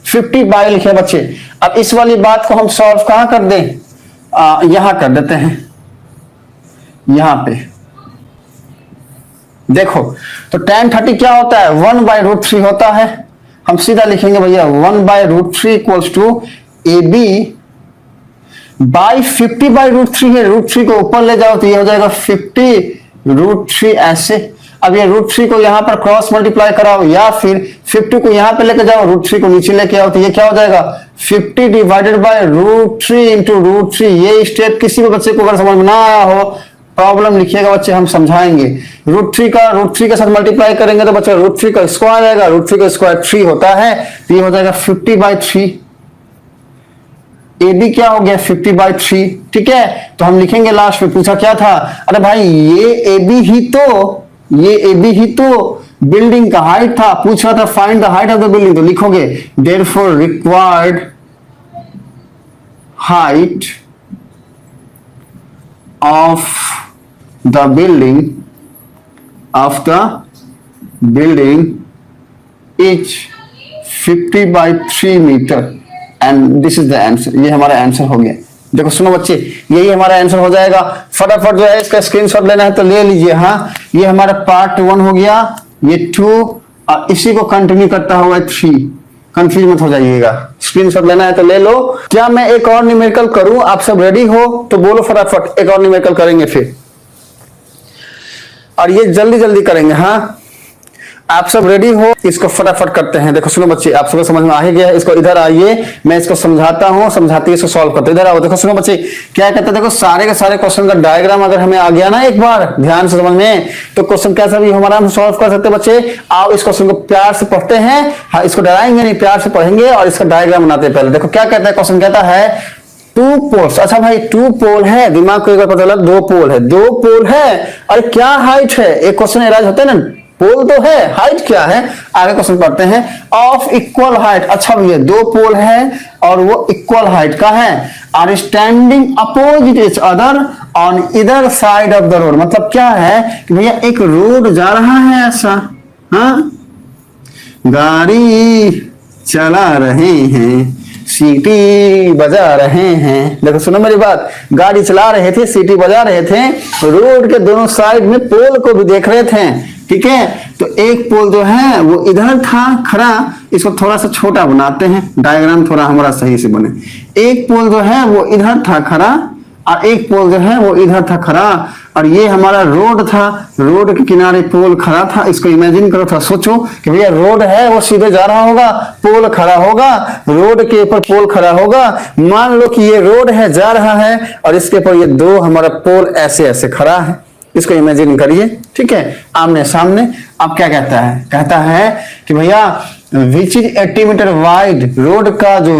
Speaker 1: 50 by लिखे बच्चे। अब इस वाली बात को हम सॉल्व कहां कर दें, यहां कर देते हैं, यहां पे देखो। तो tan 30 क्या होता है, 1 बाय √3 होता है। हम सीधा लिखेंगे भैया 1 by √3 equals to AB by 50 by √3 है, √3 को ऊपर ले जाओ तो ये हो जाएगा 50 √3 ऐसे। अब ये √3 को यहां पर क्रॉस मल्टीप्लाई कराओ या फिर 50 को यहां पे लेके जाओ, √3 को नीचे लेके आओ तो ये क्या हो जाएगा 50 डिवाइडेड बाय √3 इंटू √3। ये स्टेप किसी भी बच्चे को अगर समझ में ना आया हो, प्रॉब्लम लिखिएगा बच्चे, हम समझाएंगे। √3 के साथ मल्टीप्लाई करेंगे तो बच्चे √3 का स्क्वायर आएगा, √3 का स्क्वायर 3 होता है, तो ये हो जाएगा 50 बाय 3। AB क्या हो गया 50 बाय 3, ठीक है। तो हम लिखेंगे लास्ट में, पूछा क्या था, अरे भाई ये AB ही तो बिल्डिंग का हाइट था, पूछ रहा था find the height of the building, तो लिखोगे therefore required height of the building is 50 by 3 metre and this is the answer. ये हमारा आंसर हो गया। देखो सुनो बच्चे, यही हमारा आंसर हो जाएगा। फटाफट जो है इसका स्क्रीनशॉट लेना है तो ले लीजिए। हाँ, ये हमारा पार्ट 1 हो गया, ये 2 और इसी को कंटिन्यू करता हुआ 3। कंफ्यूज मत हो जाइएगा, स्क्रीनशॉट लेना है तो ले लो। क्या मैं एक और न्यूमेरिकल करूं, आप सब रेडी हो तो बोलो फटाफट, एक और न्यूमेरिकल करेंगे फिर, और ये जल्दी जल्दी करेंगे। हाँ, आप सब रेडी हो, इसको फटाफट करते हैं। देखो सुनो बच्चे, आप सबको समझ में आ ही गया, इसको इधर आइए, मैं इसको समझाता हूँ, समझाते इसको सॉल्व करते। इधर आओ, देखो सुनो बच्चे क्या कहते हैं, देखो सारे के सारे क्वेश्चन का डायग्राम अगर हमें आ गया ना एक बार ध्यान से समझ में, तो क्वेश्चन कैसा भी हमारा हम सॉल्व कर सकते हैं। बच्चे आओ इस क्वेश्चन को प्यार से पढ़ते हैं। हाँ, इसको डराएंगे नहीं, प्यार से पढ़ेंगे और इसका डायग्राम बनाते हैं। पहले देखो क्या कहता है क्वेश्चन, कहता है 2 पोल्स। अच्छा भाई 2 पोल है, दिमाग को एक बार पता लगा, 2 पोल है, 2 पोल है। अरे क्या हाइट है, एक क्वेश्चन एराइज होते हैं ना, पोल तो है, हाइट क्या है, आगे क्वेश्चन पढ़ते हैं। ऑफ इक्वल हाइट, अच्छा भैया 2 पोल है और वो इक्वल हाइट का है, are standing opposite each other on इधर साइड ऑफ द रोड। मतलब क्या है कि भैया एक रोड जा रहा है ऐसा, हाँ, गाड़ी चला रहे हैं, सीटी बजा रहे हैं। देखो सुनो मेरी बात, गाड़ी चला रहे थे, सीटी बजा रहे थे, रोड के दोनों साइड में पोल को भी देख रहे थे, ठीक है। तो एक पोल जो है वो इधर था खड़ा, इसको थोड़ा सा छोटा बनाते हैं, डायग्राम थोड़ा हमारा सही से बने। एक पोल जो है वो इधर था खड़ा और एक पोल जो है वो इधर था खड़ा, और ये हमारा रोड था, रोड के किनारे पोल खड़ा था। इसको इमेजिन करो था, सोचो कि भैया रोड है वो सीधे जा रहा होगा, पोल खड़ा होगा, रोड के ऊपर पोल खड़ा होगा। मान लो कि ये रोड है जा रहा है और इसके ऊपर ये 2 हमारा पोल ऐसे ऐसे खड़ा है, इसको इमेजिन करिए, ठीक है, आमने सामने। अब क्या कहता है, कहता है कि भैया which is 80 metre wide, road का जो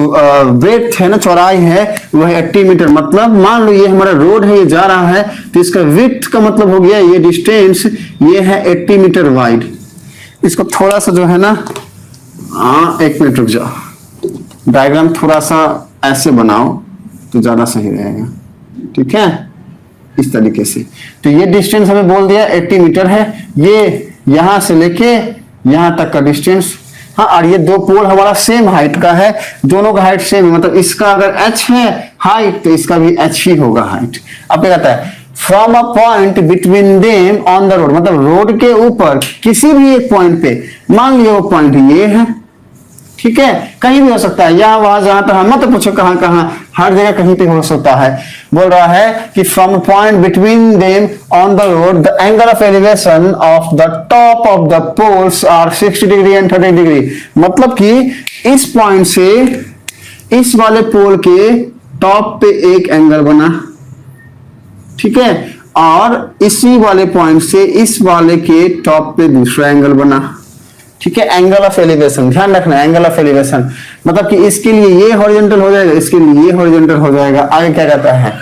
Speaker 1: ब्रेथ है ना, चौड़ाई है वह 80 मीटर। मतलब मान लो ये हमारा रोड है, ये जा रहा है, तो इसका विड्थ का मतलब हो गया ये डिस्टेंस, ये है 80 मीटर वाइड। इसको थोड़ा सा जो है ना, एक मिनट रुक जाओ, डायग्राम थोड़ा सा ऐसे बनाओ तो ज्यादा सही रहेगा, ठीक है, इस तरीके से। तो ये डिस्टेंस हमें बोल दिया 80 मीटर है, ये यहां से लेके यहां तक का डिस्टेंस। हाँ, और ये 2 पोल हमारा सेम हाइट का है, दोनों का हाइट सेम है, मतलब इसका अगर h है हाइट तो इसका भी h ही होगा हाइट। अब क्या कहता है, from a point between them on the road, मतलब रोड के ऊपर किसी भी एक पॉइंट पे, मान लिया वो पॉइंट ये है, ठीक है, कहीं भी हो सकता है, यहाँ वहां जहां तक, मत पूछो कहां कहां, हर जगह कहीं पे हो सकता है। बोल रहा है कि from point between them on the road the angle of elevation of the top of the poles are 60 degree and 30 degree. मतलब कि इस पॉइंट से इस वाले पोल के टॉप पे एक एंगल बना, ठीक है, और इसी वाले पॉइंट से इस वाले के टॉप पे दूसरा एंगल बना, ठीक है। एंगल ऑफ एलिवेशन ध्यान रखना, एंगल ऑफ एलिवेशन मतलब कि इसके लिए ये हॉरिजॉन्टल हो जाएगा, इसके लिए ये हॉरिजॉन्टल हो जाएगा। आगे क्या कहता है,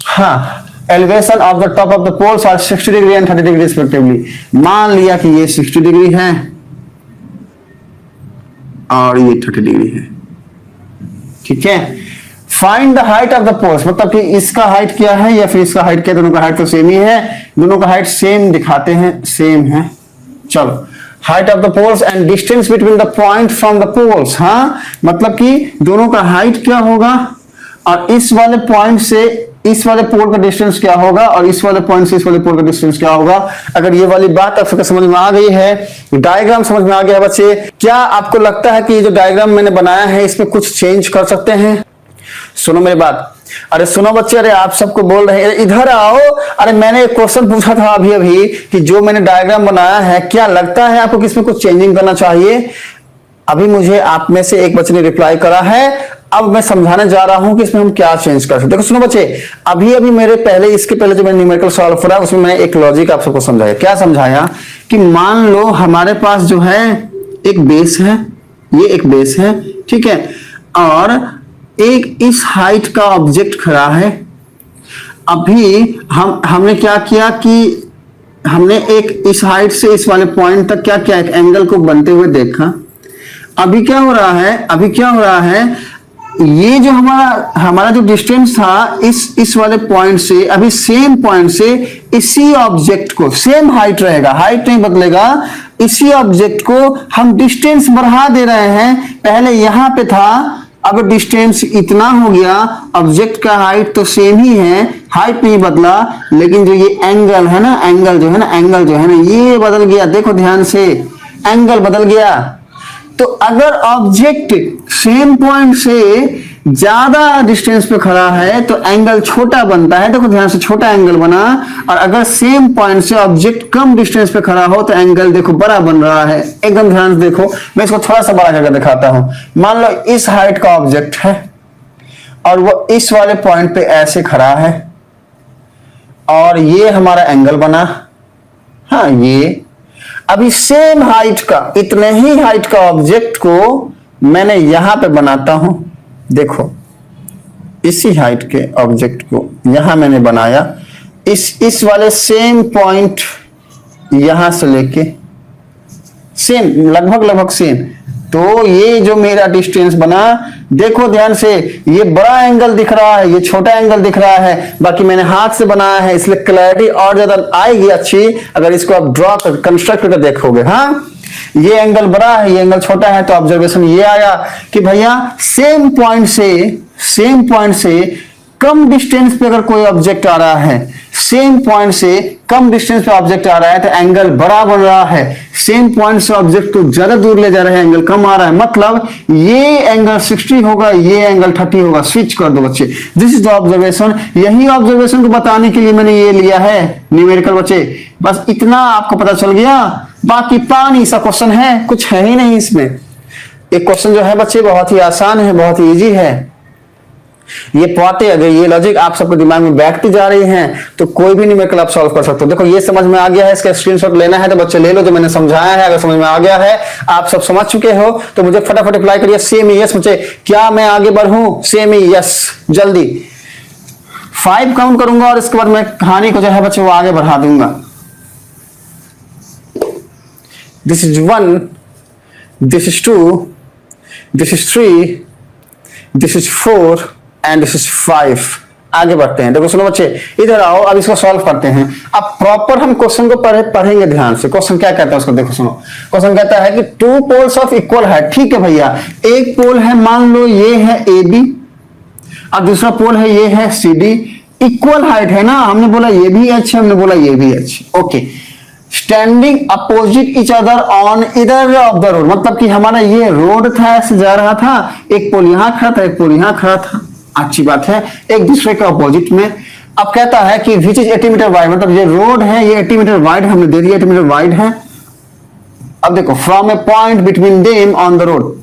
Speaker 1: हाँ, elevation of the top of the poles are 60 degree and 30 degree respectively. मान लिया कि ये 60 डिग्री है और ये 30 डिग्री है, ठीक है। Find the height of the poles, मतलब कि इसका हाइट क्या है या फिर इसका हाइट क्या, दोनों का हाइट तो सेम ही है, दोनों का हाइट सेम दिखाते हैं, सेम है। चलो, height of the poles and distance between the point from the poles, हाँ मतलब कि दोनों का हाइट क्या होगा और इस वाले पॉइंट से इस वाले पोल का डिस्टेंस क्या होगा और इस वाले पॉइंट से इस वाले पोल का डिस्टेंस क्या होगा। अगर ये वाली बात आप सबको समझ में आ गई है, डायग्राम समझ में आ गया है बच्चे, क्या आपको लगता है कि ये जो डायग्राम मैंने बनाया है इसमें कुछ चेंज कर सकते हैं? सुनो मेरी बात, अरे सुनो बच्चे, अरे आप सबको बोल रहे हैं इधर आओ। अरे मैंने एक क्वेश्चन पूछा था अभी अभी कि जो मैंने डायग्राम बनाया है क्या लगता है आपको कि इसमें कुछ चेंजिंग करना चाहिए? अभी मुझे आप में से एक बच्चे ने रिप्लाई करा है, अब मैं समझाने जा रहा हूं कि इसमें हम क्या चेंज कर सकते हैं। देखो सुनो बच्चे, अभी अभी मेरे पहले इसके पहले जो मैंने न्यूमेरिकल सॉल्व करा उसमें मैं एक लॉजिक आप सबको समझाया। क्या समझाया कि मान लो हमारे पास जो है एक बेस है, ये एक बेस है, ठीक है, और एक इस हाइट का ऑब्जेक्ट खड़ा है। अभी हमने क्या किया कि हमने एक इस हाइट से इस वाले पॉइंट तक क्या किया, एक एंगल को बनते हुए देखा। अभी क्या हो रहा है, ये जो हमारा जो डिस्टेंस था इस वाले पॉइंट से, अभी सेम पॉइंट से इसी ऑब्जेक्ट को, सेम हाइट रहेगा, हाइट नहीं बदलेगा, इसी ऑब्जेक्ट को हम डिस्टेंस बढ़ा दे रहे हैं। पहले यहां पे था, अब डिस्टेंस इतना हो गया, ऑब्जेक्ट का हाइट तो सेम ही है, हाइट नहीं बदला, लेकिन जो ये एंगल है ना, एंगल जो है ना ये बदल गया। देखो ध्यान से, एंगल बदल गया। तो अगर ऑब्जेक्ट सेम पॉइंट से ज्यादा डिस्टेंस पे खड़ा है तो एंगल छोटा बनता है। देखो ध्यान से, छोटा एंगल बना, और अगर सेम पॉइंट से ऑब्जेक्ट कम डिस्टेंस पे खड़ा हो तो एंगल देखो बड़ा बन रहा है। एकदम ध्यान से देखो, मैं इसको थोड़ा सा बड़ा करके दिखाता हूं। मान लो इस हाइट का ऑब्जेक्ट है और वो इस वाले पॉइंट पे ऐसे खड़ा है और ये हमारा एंगल बना, हाँ ये। अभी सेम हाइट का, इतने ही हाइट का ऑब्जेक्ट को मैंने यहां पे बनाता हूं। देखो इसी हाइट के ऑब्जेक्ट को यहां मैंने बनाया, इस वाले सेम पॉइंट यहां से लेके सेम, लगभग सेम। तो ये जो मेरा डिस्टेंस बना, देखो ध्यान से, ये बड़ा एंगल दिख रहा है, ये छोटा एंगल दिख रहा है। बाकी मैंने हाथ से बनाया है इसलिए क्लैरिटी और ज्यादा आएगी अच्छी अगर इसको आप ड्रॉ कर कंस्ट्रक्ट करके देखोगे। हाँ, ये एंगल बड़ा है, ये एंगल छोटा है, तो ऑब्जर्वेशन ये आया कि भैया सेम पॉइंट से कम डिस्टेंस पे अगर कोई ऑब्जेक्ट आ रहा है, सेम पॉइंट से कम डिस्टेंस पे ऑब्जेक्ट आ रहा है तो एंगल बड़ा बन रहा है। सेम पॉइंट से ऑब्जेक्ट को ज्यादा दूर ले जा रहे हैं, एंगल कम आ रहा है। मतलब ये एंगल 60 होगा, ये एंगल 30 होगा। स्विच कर दो बच्चे, दिस इज द ऑब्जर्वेशन। यही ऑब्जर्वेशन को बताने के लिए मैंने ये लिया है न्यूमेरिकल बच्चे। बस इतना आपको पता चल गया, बाकी पानी सा क्वेश्चन है, कुछ है ही नहीं इसमें। एक क्वेश्चन जो है बच्चे बहुत ही आसान है, बहुत ही इजी है। ये बातें अगर ये लॉजिक आप सबके दिमाग में बैठती जा रही हैं तो कोई भी न्यूमेरिकल आप सॉल्व कर सकते हो। देखो ये समझ में आ गया है, इसका स्क्रीनशॉट लेना है तो बच्चे ले लो जो मैंने समझाया है। अगर समझ में आ गया है, आप सब समझ चुके हो तो मुझे फटाफट रिप्लाई करिए सेम यस। मुझे क्या मैं आगे बढ़ूं? सेम यस, जल्दी 5 काउंट करूंगा और इसके बाद मैं कहानी को जो है बच्चे वो आगे बढ़ा दूंगा। This is 1, this is 2, this is 3, this is 4 and this is 5। आगे बढ़ते हैं। देखो सुनो बच्चे, इधर आओ, अब इसको सॉल्व करते हैं। अब प्रॉपर हम क्वेश्चन को पढ़ेंगे ध्यान से। क्वेश्चन क्या कहता है उसको देखो सुनो। क्वेश्चन कहता है कि 2 पोल्स ऑफ इक्वल हाइट। ठीक है भैया, एक पोल है, मान लो ये है AB और दूसरा पोल है ये है CD। इक्वल हाइट है ना, हमने बोला ये भी H है, हमने बोला ये भी H। Okay, standing opposite each other on either of the road. मतलब कि हमारा ये रोड था, ऐसे जा रहा था, एक पोल यहां खड़ा था, एक पोल यहां खड़ा था। अच्छी बात है, एक दूसरे के अपोजिट में। अब कहता है कि विच इज 80 मीटर वाइड, मतलब ये रोड है, ये 80 मीटर वाइड हमने दे दिया, 80 मीटर वाइड है। अब देखो, from A point between them on the road,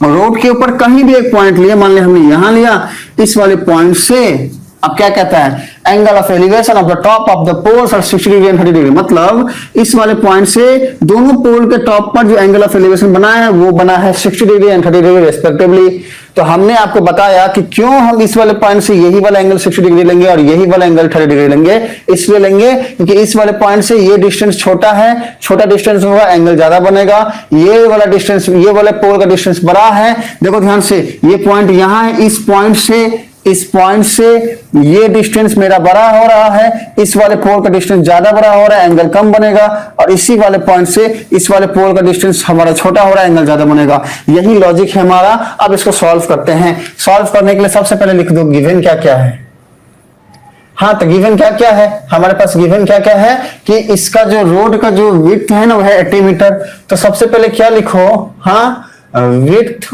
Speaker 1: road के ऊपर कहीं भी एक पॉइंट लिया, मान लिया हमने यहां लिया, इस वाले पॉइंट से। अब क्या कहता है, angle of elevation of the top of the poles और 60 डिग्री एंड 30 डिग्री। मतलब इस वाले पॉइंट से दोनों पोल के टॉप पर जो एंगल ऑफ एलिवेशन बना है वो बना है 60 डिग्री एंड 30 डिग्री रेस्पेक्टिवली। तो हमने आपको बताया कि क्यों हम इस वाले पॉइंट से यही वाला एंगल 60 डिग्री लेंगे और यही वाला एंगल 30 डिग्री लेंगे। इसलिए लेंगे क्योंकि इस वाले पॉइंट से ये डिस्टेंस छोटा है, छोटा डिस्टेंस होगा, एंगल ज्यादा बनेगा। ये वाला डिस्टेंस, ये वाले पोल का डिस्टेंस बड़ा है। देखो ध्यान से, ये पॉइंट यहां है, इस पॉइंट से इस पॉइंट से ये डिस्टेंस मेरा बड़ा हो रहा है, इस वाले पोल का डिस्टेंस ज्यादा बड़ा हो रहा है, एंगल कम बनेगा, और इसी वाले पॉइंट से इस वाले पोल का डिस्टेंस हमारा छोटा हो रहा है, एंगल ज्यादा बनेगा। यही लॉजिक है हमारा। अब इसको सॉल्व करते हैं। सॉल्व करने के लिए सबसे पहले लिख दो गिवन क्या क्या है। हाँ, तो गिवन क्या क्या है हमारे पास? गिवन क्या क्या है कि इसका जो रोड का जो विड्थ है ना वो है 80 मीटर। तो सबसे पहले क्या लिखो? हाँ, width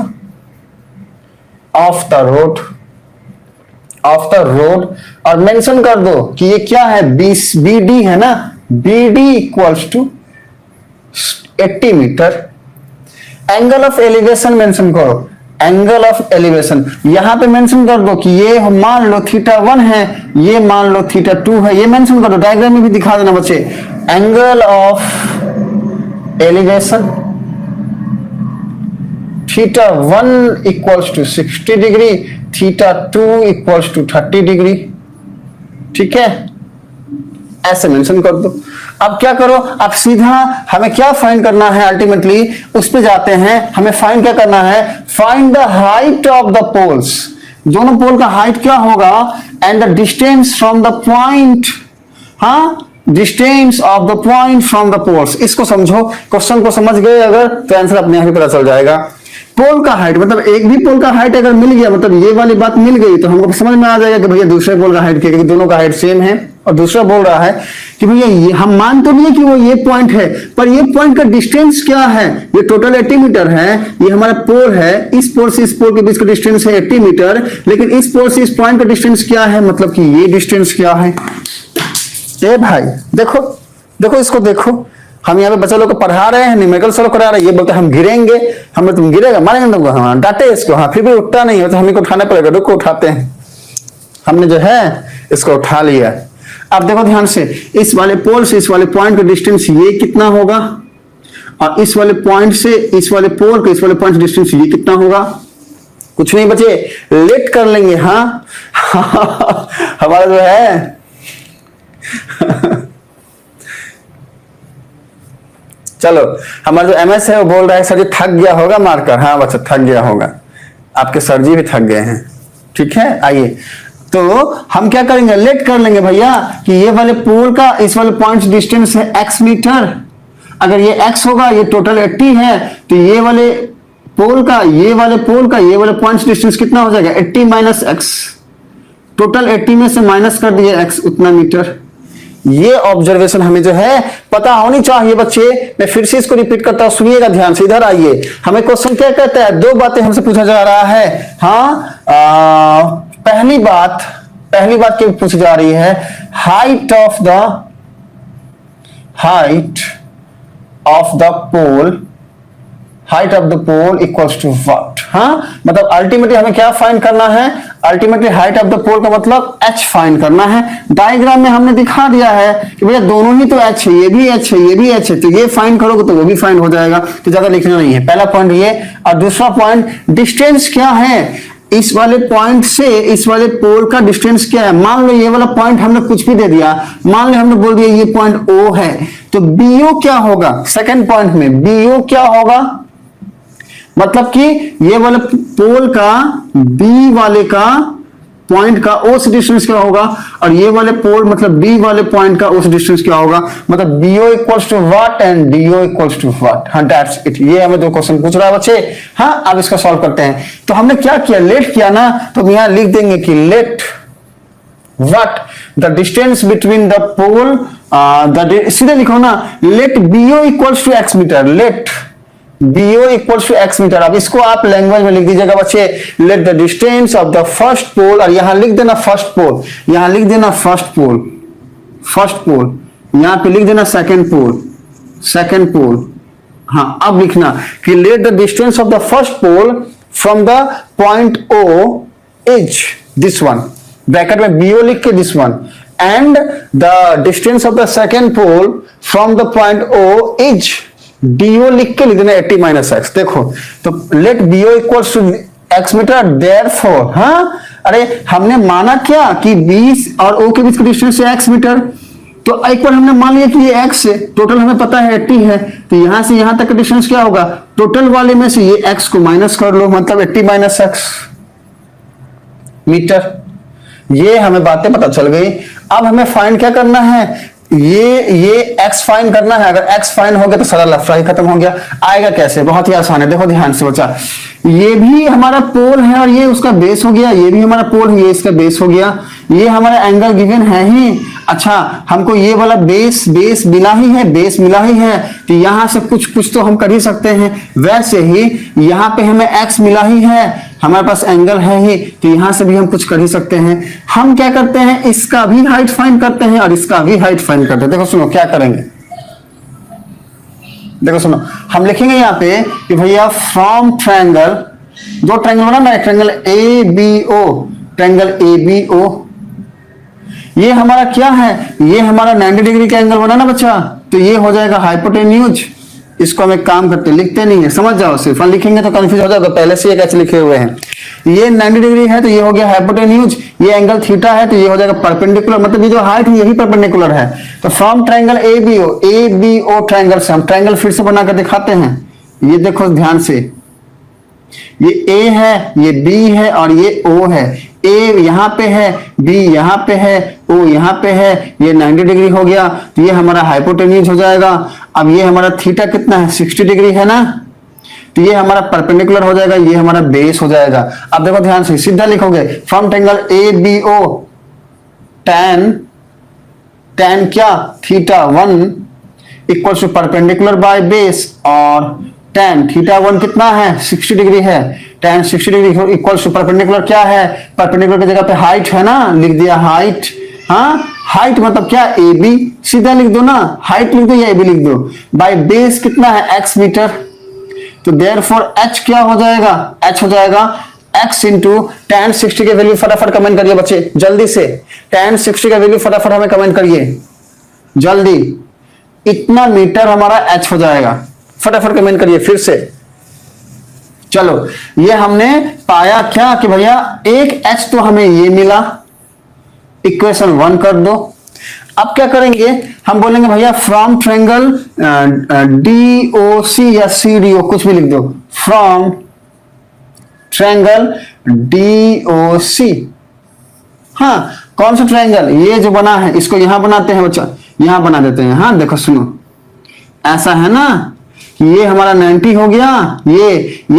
Speaker 1: of the road, of the road, और मेंशन कर दो कि ये क्या है, BD है ना, BD equals to 80 metre. Angle of elevation mention करो, एंगल ऑफ एलिवेशन यहां पे मेंशन कर दो कि ये मान लो θ1 है, ये मान लो θ2 है, ये मेंशन कर दो, डायग्राम में भी दिखा देना बच्चे। Angle of elevation θ1 equals to 60 degree, θ2 equals to 30 degree. ठीक है, ऐसे मेंशन कर दो। अब क्या करो, अब सीधा हमें क्या फाइंड करना है, अल्टीमेटली उस पे जाते हैं। हमें फाइंड क्या करना है? Find the height of the poles, दोनों पोल का हाइट क्या होगा, and the distance from the point, हाँ, distance of the point from the poles. इसको समझो, क्वेश्चन को समझ गए अगर तो आंसर अपने आप ही पता चल जाएगा। पोल का हाइट मतलब एक भी पोल का हाइट अगर मिल गया, मतलब ये वाली बात मिल गई, तो हमको समझ में आ जाएगा कि भैया दूसरे पोल का हाइट क्या है, क्योंकि दोनों का हाइट सेम है। और दूसरा बोल रहा है कि भैया ये हम मान तो नहीं कि वो ये पॉइंट है, पर ये पॉइंट का डिस्टेंस क्या है, ये टोटल 80 मीटर है, ये हमारा पोल है, इस पोल से इस पोल के बीच का डिस्टेंस है 80 मीटर, लेकिन इस पोल से इस पॉइंट का डिस्टेंस क्या है, मतलब कि ये डिस्टेंस क्या है। ए भाई देखो देखो, इसको देखो, हम यहाँ पे बच्चा लोग को पढ़ा रहे हैं, न्यूमेरिकल सॉल्व करा रहे हैं, ये बोलते हैं हम गिरेंगे, हमें तुम गिरेगा मारेंगे तुमको, हाँ डांटे इसको, हाँ फिर भी उठता नहीं है तो हमें को उठाना पड़ेगा। रुको उठाते हैं, हमने जो है इसको उठा लिया। अब देखो ध्यान से, इस वाले पोल से इस वाले पॉइंट का डिस्टेंस ये कितना होगा, और इस वाले पॉइंट से इस वाले पोल के इस वाले पॉइंट डिस्टेंस ये कितना होगा। कुछ नहीं बचे, लेट कर लेंगे। हाँ हमारा जो है चलो, हमारा जो एमएस है वो बोल रहा है सर जी थक गया होगा मारकर। हाँ बच्चा थक गया होगा, आपके सर जी भी थक गए हैं। ठीक है, आइए तो हम क्या करेंगे, लेट कर लेंगे भैया कि ये वाले पोल का इस वाले पॉइंट डिस्टेंस है x मीटर। अगर ये x होगा, ये टोटल 80 है, तो ये वाले पोल का ये वाले पॉइंट डिस्टेंस कितना हो जाएगा, 80 माइनस x। टोटल 80 में से माइनस कर दिए x, उतना मीटर। ये ऑब्जर्वेशन हमें जो है पता होनी चाहिए बच्चे। मैं फिर से इसको रिपीट करता हूं, सुनिएगा ध्यान से। इधर आइए, हमें क्वेश्चन क्या कहता है, दो बातें हमसे पूछा जा रहा है। हाँ, पहली बात क्या पूछी जा रही है, height of the pole equals to what. हाँ, मतलब अल्टीमेटली हमें क्या फाइंड करना है, ultimately height of the pole का मतलब h फाइंड करना है। डायग्राम में हमने दिखा दिया है कि भैया दोनों ही तो h है, ये भी h है, ये भी h है, तो ये फाइंड करोगे तो वो भी फाइंड हो जाएगा, तो ज्यादा लिखना नहीं है। पहला पॉइंट ये, और दूसरा पॉइंट डिस्टेंस क्या है, इस वाले पॉइंट से इस वाले पोल का डिस्टेंस क्या है। मान लो ये वाला पॉइंट हमने कुछ भी दे दिया, मान लो हमने बोल दिया ये पॉइंट O है, तो BO क्या होगा, सेकंड पॉइंट में BO क्या होगा, मतलब कि ये वाले पोल का B वाले का पॉइंट का ओस डिस्टेंस क्या होगा, और ये वाले पोल मतलब B वाले पॉइंट का ओस डिस्टेंस क्या होगा, मतलब BO equals to what and DO equals to what. हाँ दैट्स इट, ये हमें दो क्वेश्चन पूछ रहा है बच्चे। हाँ, अब इसका सॉल्व करते हैं। तो हमने क्या किया, लेट किया ना, तो यहां लिख देंगे कि let what the distance between the pole, सीधे लिखो ना, let BO equals to x metre, let BO equals to x metre. अब इसको आप लैंग्वेज में लिख दीजिएगा बच्चे, let the distance of the first pole, और यहां लिख देना फर्स्ट पोल, यहां लिख देना फर्स्ट पोल, यहां पे लिख देना सेकंड पोल। हाँ, अब लिखना कि let the distance of the first pole from the point O is this one, bracket में BO लिख के this one, and the distance of the second pole from the point O is DO लिख के लिख देना 80 minus x। देखो, तो let BO equals to x metre, therefore, हाँ अरे हमने माना क्या कि 20 और O के बीच का डिस्टेंस है x मीटर, तो एक बार हमने मान लिया कि ये x है, टोटल हमें पता है 80 है, तो यहां से यहां तक का डिस्टेंस क्या होगा, टोटल वाले में से ये x को माइनस कर लो, मतलब 80 माइनस x। मीटर। ये हमें बातें पता चल गई। अब हमें फाइंड क्या करना है, ये x फाइंड करना है। अगर x फाइंड हो गया तो सारा लफड़ा ही खत्म हो गया। आएगा कैसे, बहुत ही आसान है, देखो ध्यान से बच्चा। ये भी हमारा पोल है और ये उसका बेस हो गया, ये भी हमारा पोल है, ये इसका बेस हो गया, ये हमारा एंगल गिवन है ही। अच्छा, हमको ये वाला बेस मिला ही है, बेस मिला ही है, तो यहां से कुछ तो हम कर ही सकते हैं। वैसे ही यहाँ पे हमें x मिला ही है, हमारे पास एंगल है ही, तो यहां से भी हम कुछ कर ही सकते हैं। हम क्या करते हैं, इसका भी हाइट फाइंड करते हैं और इसका भी हाइट फाइंड करते हैं। देखो सुनो क्या करेंगे, देखो सुनो, हम लिखेंगे यहाँ पे कि भैया फ्रॉम ट्रायंगल, दो ट्रायंगल बना ना, triangle A B O, triangle A B O, ये हमारा क्या है, ये हमारा 90 डिग्री का एंगल बना ना बच्चा, तो ये हो जाएगा हाइपोटेन्यूज। इसको हम एक काम करते हैं, लिखते नहीं है, समझ जाओ, सिर्फ लिखेंगे तो कंफ्यूज हो जाएगा, पहले से एक ऐसे लिखे हुए हैं। ये 90 डिग्री है तो ये हो गया हाइपोटेन्यूज, ये एंगल थीटा है तो ये हो जाएगा परपेंडिकुलर, मतलब ये जो हाइट है यही परपेंडिकुलर है। तो from triangle A B O triangle से हम ट्रायंगल फिर से बनाकर दिखाते हैं। ये देखो ध्यान से, ये ए है, ये बी है और ये ओ है। ए यहाँ पे है, बी यहाँ पे है, ओ यहाँ पे है, ये 90 डिग्री हो गया, तो ये हमारा हाइपोटेन्यूज हो जाएगा। अब ये हमारा थीटा कितना है, 60 डिग्री है ना, तो ये हमारा परपेंडिकुलर हो जाएगा, ये हमारा बेस हो जाएगा। अब देखो ध्यान से, सीधा लिखोगे from triangle A B O tan क्या, theta 1 equal to perpendicular by base, और tan थीटा 1 कितना है, 60 डिग्री है, tan 60 degree equal to perpendicular क्या है, परपेंडिकुलर की जगह पे हाइट है ना, लिख दिया हाइट। हाँ, हाइट मतलब क्या, ए बी, सीधा लिख दो ना, हाइट लिख दो या ए बी लिख दो, बाय बेस कितना है, x मीटर। तो देयरफॉर h क्या हो जाएगा, h हो जाएगा x इंटू tan 60 के वैल्यू फटाफट कमेंट करिए बच्चे जल्दी से, tan 60 का वैल्यू फटाफट हमें कमेंट करिए जल्दी, इतना मीटर हमारा h हो जाएगा, फटाफट कमेंट करिए फिर से। चलो, ये हमने पाया क्या कि भैया एक h तो हमें ये मिला, इक्वेशन 1 कर दो। अब क्या करेंगे, हम बोलेंगे भैया फ्रॉम ट्रायंगल DOC या CDO कुछ भी लिख दो, फ्रॉम ट्रायंगल DOC। हाँ, कौन सा ट्रायंगल, ये जो बना है इसको यहां बनाते हैं बच्चा, यहां बना देते हैं। हाँ देखो सुनो, ऐसा है ना, ये हमारा 90 हो गया, ये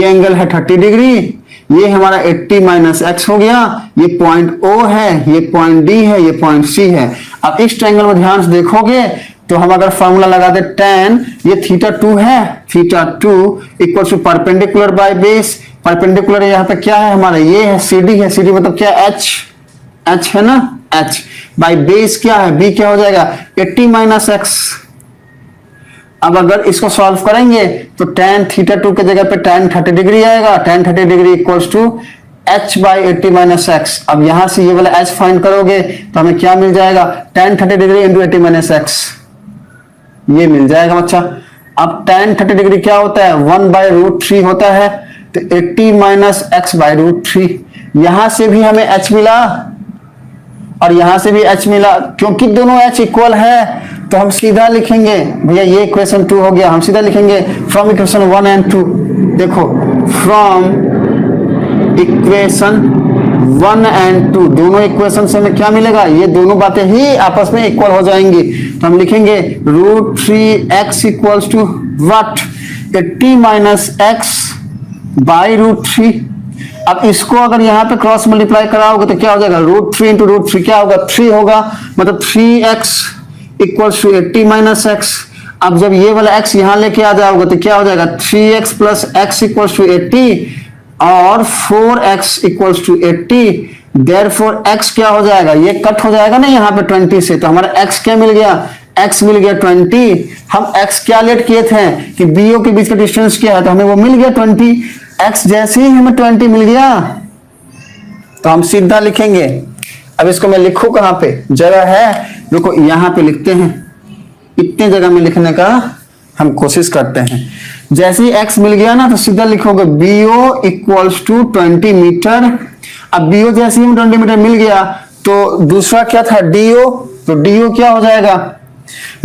Speaker 1: एंगल है 30 डिग्री, ये हमारा 80 माइनस x हो गया, ये पॉइंट O है, ये पॉइंट D है, ये पॉइंट C है। अब इस ट्रायंगल में ध्यान से देखोगे तो हम अगर फॉर्मूला लगा दे tan, ये थीटा 2 है, theta 2 equal to perpendicular by base, perpendicular यहाँ पे क्या है हमारा, ये है CD है, CD मतलब क्या, h है ना, h बाय बेस क्या है, b क्या हो जाएगा, 80 माइनस x। अब अगर इसको सॉल्व करेंगे तो tan थीटा 2 के जगह पे tan 30 डिग्री आएगा, tan 30 degree equals to h by 80 minus x. अब यहां से ये वाला h फाइंड करोगे तो हमें क्या मिल जाएगा, tan 30 degree into 80 minus x, ये मिल जाएगा बच्चा। अब tan 30 डिग्री क्या होता है, 1/√3 होता है, तो 80 माइनस एक्स बाई √3। यहां से भी हमें h मिला और यहां से भी h मिला, क्योंकि दोनों h इक्वल है तो हम सीधा लिखेंगे भैया, ये इक्वेशन 2 हो गया, हम सीधा लिखेंगे फ्रॉम इक्वेशन 1 एंड 2। देखो फ्रॉम इक्वेशन 1 एंड 2, दोनों इक्वेशन से हमें क्या मिलेगा, ये दोनों बातें ही आपस में इक्वल हो जाएंगी, तो हम लिखेंगे √3x equals to what, 80 minus x by √3। अब इसको अगर यहाँ पे क्रॉस मल्टीप्लाई कराओगे तो क्या हो जाएगा, √3 इंटू √3 क्या होगा, 3 होगा, मतलब 3x equals to 80 minus x. अब जब ये वाला x यहां लेके आ जाओगे तो क्या हो जाएगा, 3x plus x equals to 80 और 4x equals to 80। Therefore x क्या हो जाएगा, ये कट हो जाएगा ना यहाँ पे 20 से, तो हमारा x क्या मिल गया, x मिल गया 20। हम x क्या लेट किए थे कि BO के बीच का डिस्टेंस क्या है, तो हमें वो मिल गया 20। x जैसे ही हमें 20 मिल गया तो हम सीधा लिखेंगे। अब इसको मैं लिखूं कहां पे, जगह है, रुको यहां पे लिखते हैं, इतने जगह में लिखने का हम कोशिश करते हैं। जैसे ही x मिल गया ना तो सीधा लिखोगे BO इक्वल्स टू 20 मीटर। अब BO जैसे ही 20 मीटर मिल गया तो दूसरा क्या था DO, तो DO क्या हो जाएगा,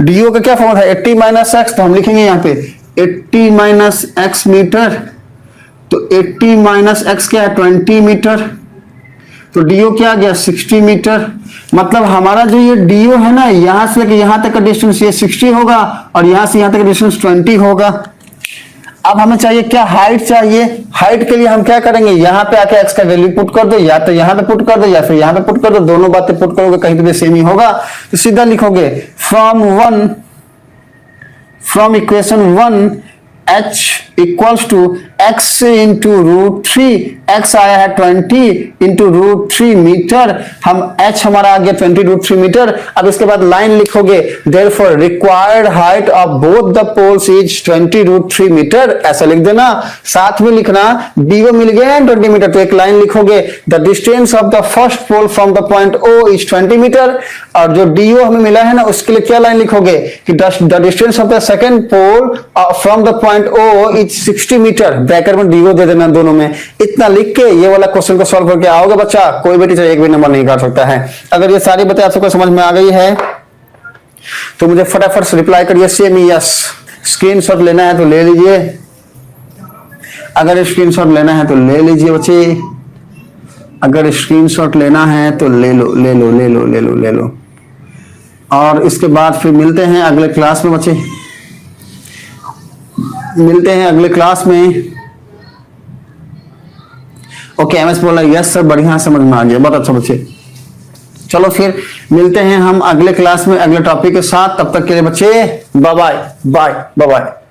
Speaker 1: DO का क्या फॉर्मूला था, 80 माइनस एक्स, तो हम लिखेंगे यहाँ पे 80 माइनस एक्स मीटर, तो 80 माइनस एक्स क्या है 20 मीटर। तो डीओ क्या आ गया 60 मीटर। मतलब हमारा जो ये डीओ है ना, यहां से लेकर यहां तक का डिस्टेंस ये 60 होगा और यहां से यहां तक का डिस्टेंस 20 होगा। अब हमें चाहिए क्या, हाइट चाहिए। हाइट के लिए हम क्या करेंगे, यहां पे आके x का वैल्यू पुट कर दो, या तो यहां पे पुट कर दो या फिर यहां पे पुट कर दो, दोनों बातें पुट करोगे कहीं तो भी सेम ही होगा। तो सीधा लिखोगे from equation 1 h equals to x into root 3, x आया है 20 इंटू रूट 3 मीटर, हम h हमारा आ गया 20 रूट 3 मीटर। अब इसके बाद लाइन लिखोगे, therefore required height of both the poles is 20 root 3 metre, ऐसा लिख देना। साथ में लिखना डीओ मिल गया 20 मीटर, तो एक लाइन लिखोगे, the distance of the first pole from the point O is 20 metre, और जो डीओ हमें मिला है ना उसके लिए क्या लाइन लिखोगे कि the distance of the second pole from the point O is 60 metre, bracket में डीओ दे देना दोनों में। इतना लिख के ये वाला क्वेश्चन को सॉल्व करके आओगे बच्चा, कोई भी टीचर एक भी नंबर नहीं काट सकता है। अगर ये सारी बातें आप सबको समझ में आ गई है तो मुझे फटाफट से रिप्लाई करिए सेम यस। स्क्रीनशॉट लेना है तो ले लीजिए, अगर स्क्रीनशॉट लेना है तो ले लीजिए बच्चे, अगर स्क्रीनशॉट लेना है तो ले लो ले लो ले लो ले लो ले लो। और इसके बाद फिर मिलते हैं अगले क्लास में बच्चे, मिलते हैं अगले क्लास में। ओके एमएस बोला यस सर, बढ़िया समझ में आ गया, बहुत अच्छा बच्चे। चलो फिर मिलते हैं हम अगले क्लास में अगले टॉपिक के साथ, तब तक के लिए बच्चे बाय बाय बाय बाय।